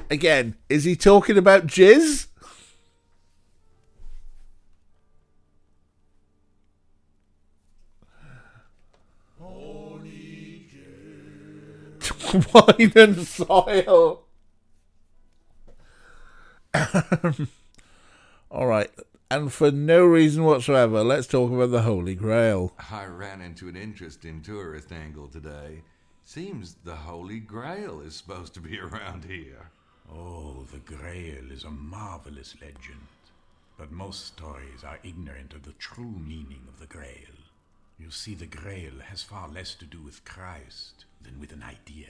Again, is he talking about jizz? Wine and soil. Alright, and for no reason whatsoever, let's talk about the Holy Grail. I ran into an interesting tourist angle today. Seems the Holy Grail is supposed to be around here. Oh, the Grail is a marvelous legend. But most stories are ignorant of the true meaning of the Grail. You see, the Grail has far less to do with Christ than with an idea.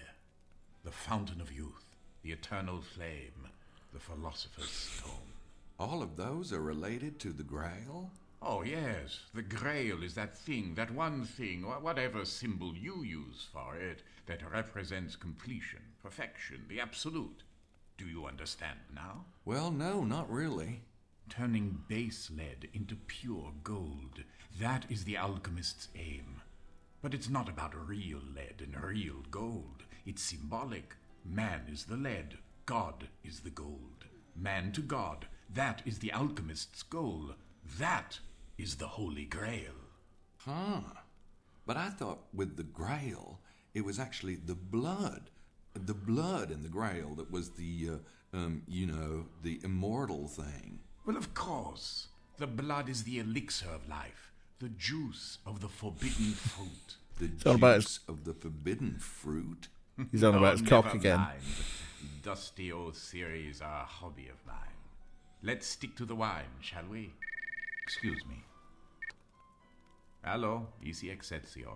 The fountain of youth, the eternal flame, the philosopher's stone. All of those are related to the Grail? Oh, yes. The Grail is that thing, that one thing, or whatever symbol you use for it, that represents completion, perfection, the absolute. Do you understand now? Well, no, not really. Turning base lead into pure gold. That is the alchemist's aim. But it's not about real lead and real gold. It's symbolic. Man is the lead. God is the gold. Man to God. That is the alchemist's goal. That is the Holy Grail. Huh. But I thought with the Grail, it was actually the blood. The blood in the Grail that was the, the immortal thing. Well, of course. The blood is the elixir of life, the juice of the forbidden fruit. The juice of the forbidden fruit? He's on about his cock again. Mind. Dusty old theories are a hobby of mine. Let's stick to the wine, shall we? Excuse me. Hello, easy excelsior.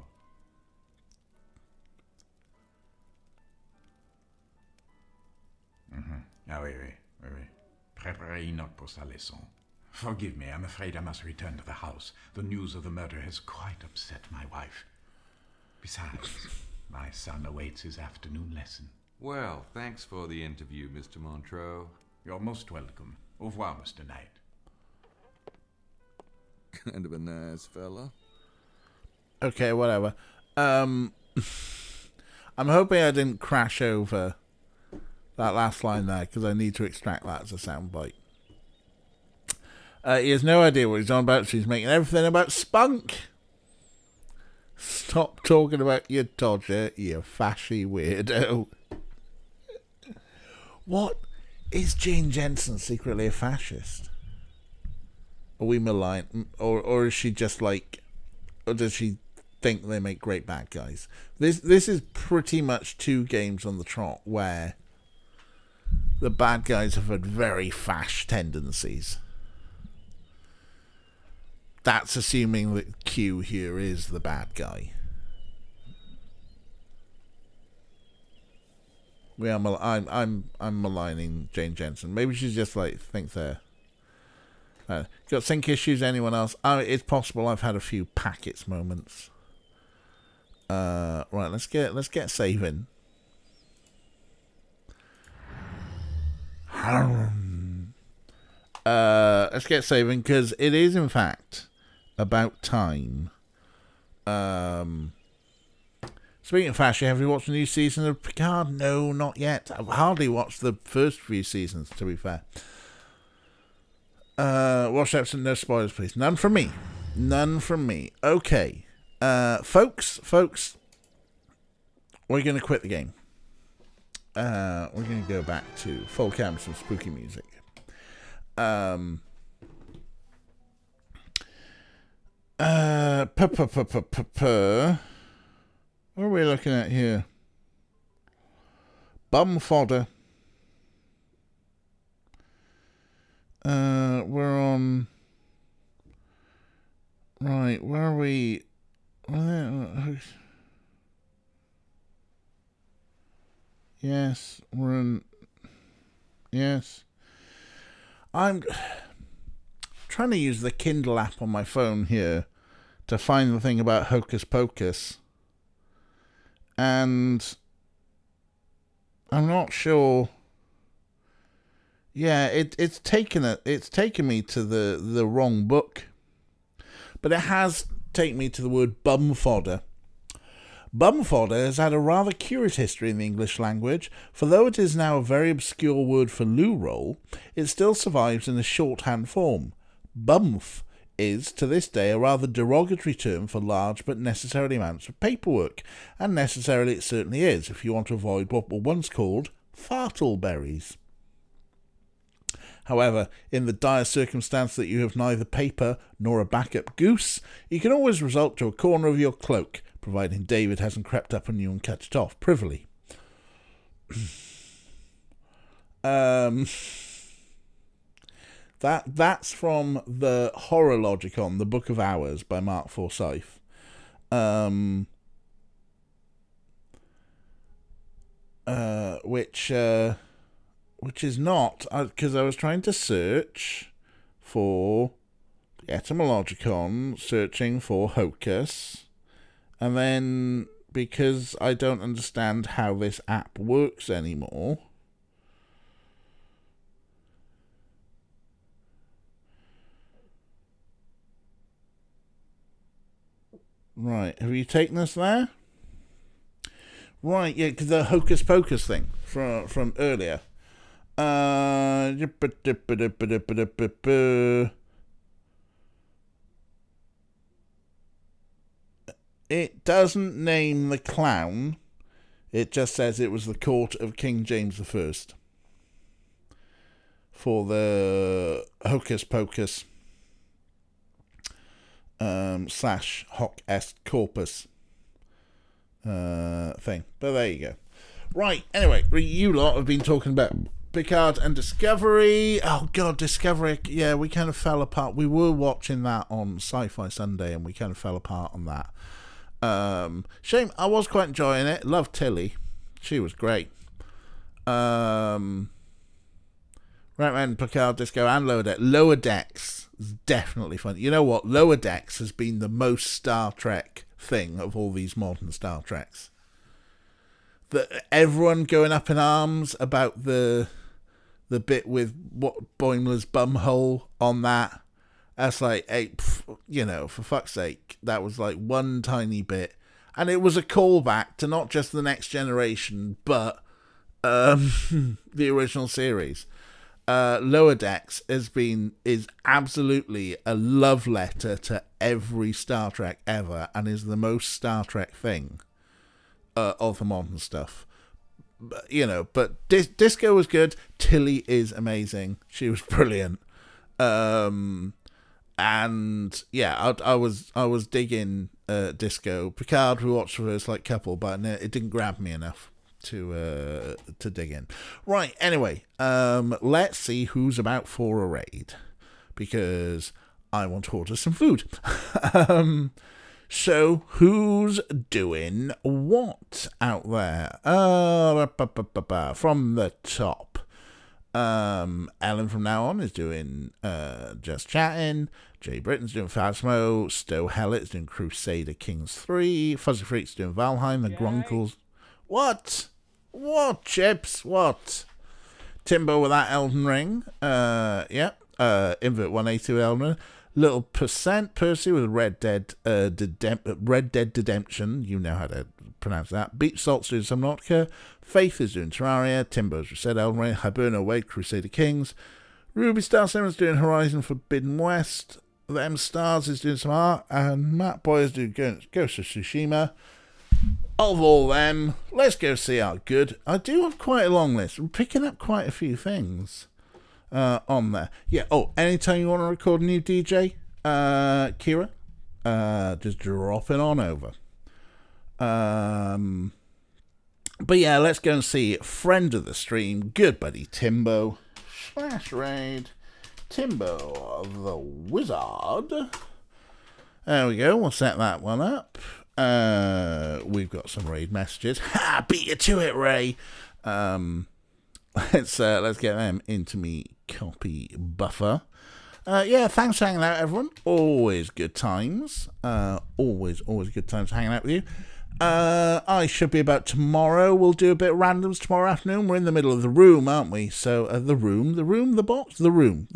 Ah oui. Préparez une note pour sa leçon. Forgive me, I'm afraid I must return to the house. The news of the murder has quite upset my wife. Besides, my son awaits his afternoon lesson. Well, thanks for the interview, Mr. Montreux. You're most welcome. Au revoir, Mr. Knight. Kind of a nice fella. Okay, whatever. I'm hoping I didn't crash over that last line there, because I need to extract that as a soundbite. He has no idea what he's on about, so he's making everything about spunk. Stop talking about your Dodger, you fashy weirdo. What? Is Jane Jensen secretly a fascist? Are we malign? Or is she just like... Or does she think they make great bad guys? This is pretty much 2 games on the trot where the bad guys have had very fash tendencies. That's assuming that Q here is the bad guy. I'm maligning Jane Jensen. Maybe she's just like thinks they're got sync issues. Anyone else? It's possible. I've had a few packets moments. Right, let's get saving. Let's get saving because it is in fact about time. Speaking of fashion, have you watched the new season of Picard? No, not yet. I've hardly watched the first few seasons, to be fair. Watch episode, no spoilers, please. None from me. None from me. Okay. Folks, we're going to quit the game. We're going to go back to full cam, some spooky music. What are we looking at here? Bum fodder. We're on... Right, where are we? Yes, we're in... Yes. I'm trying to use the Kindle app on my phone here to find the thing about Hocus Pocus. And I'm not sure. Yeah, it's taken me to the wrong book. But it has taken me to the word bum fodder. Bum fodder has had a rather curious history in the English language, for though it is now a very obscure word for loo roll, it still survives in a shorthand form. Bumf is, to this day, a rather derogatory term for large but necessary amounts of paperwork, and necessarily it certainly is, if you want to avoid what were once called fartleberries. However, in the dire circumstance that you have neither paper nor a backup goose, you can always resort to a corner of your cloak, providing David hasn't crept up on you and cut it off privily. That's from the Horror Logicon, The Book of Hours by Mark Forsyth. Which is not, because I was trying to search for the Etymologicon, searching for Hocus, and then because I don't understand how this app works anymore, right, have you taken us there? Right, yeah, because the Hocus Pocus thing from earlier. It doesn't name the clown. It just says it was the court of King James I for the Hocus Pocus / Hoc Est Corpus thing. But there you go. Right, anyway, you lot have been talking about Picard and Discovery. Oh god, Discovery, yeah, we kind of fell apart. We were watching that on Sci-Fi Sunday and we kind of fell apart on that. Shame, I was quite enjoying it. Loved Tilly. She was great. Recommend Picard, Disco and Lower Decks. Lower Decks is definitely fun. You know what? Lower Decks has been the most Star Trek thing of all these modern Star Treks. Everyone going up in arms about the bit with what Boimler's bumhole on that. That's like, hey, you know, for fuck's sake, that was like one tiny bit, and it was a callback to not just the Next Generation, but the original series. Lower Decks is absolutely a love letter to every Star Trek ever, and is the most Star Trek thing of the modern stuff. You know, but Disco was good. Tilly is amazing. She was brilliant. And yeah, I was digging Disco. Picard we watched the first like couple, but it didn't grab me enough to dig in. Right, anyway, let's see who's about for a raid, because I want to order some food. So, who's doing what out there? From the top. Ellen from now on is doing Just Chatting. Jay Britton's doing Phasmo. Stowe Hellett's doing Crusader Kings 3. Fuzzy Freak's doing Valheim. The Grunkles. What? What, Chips? What? Timbo with that Elden Ring. Invert 182 Elden Ring. Little Percent Percy with Red Dead Redemption. You know how to pronounce that. Beach Salt's doing Subnautica. Faith is doing Terraria. Timbo's said Elden Ring. Hiberno Wade, Crusader Kings. Ruby Star Simmons doing Horizon Forbidden West. The M Stars is doing some art. And Matt Boy is doing Ghost of Tsushima. Of all them, let's go see our good. I do have quite a long list. I'm picking up quite a few things on there. Yeah, anytime you want to record a new DJ, Kira, just drop it on over. But yeah, let's go and see friend of the stream, good buddy Timbo, /raid, Timbo the Wizard. There we go, we'll set that one up. We've got some raid messages. Ha! Beat you to it, Ray. Let's get them into me copy buffer. Yeah, thanks for hanging out, everyone. Always good times. Always good times hanging out with you. I should be about tomorrow. We'll do a bit of randoms tomorrow afternoon. We're in the middle of the room, aren't we? So the room, the box, the room.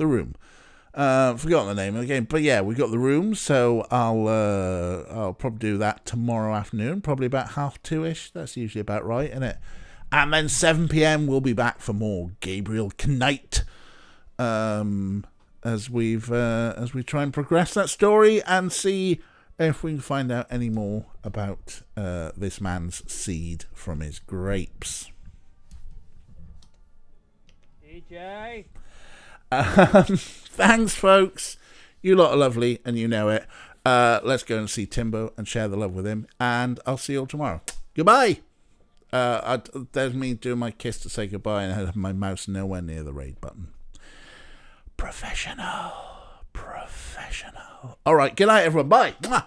Forgotten the name of the game, but yeah, we got the room. So I'll probably do that tomorrow afternoon, probably about 1:30ish. That's usually about right, isn't it? And then 7 p.m. we'll be back for more Gabriel Knight. As we try and progress that story and see if we can find out any more about this man's seed from his grapes. DJ. Thanks, folks. You lot are lovely, and you know it. Let's go and see Timbo and share the love with him, and I'll see you all tomorrow. Goodbye. There's me doing my kiss to say goodbye, and I have my mouse nowhere near the raid button. Professional. All right, good night, everyone. Bye. Mwah.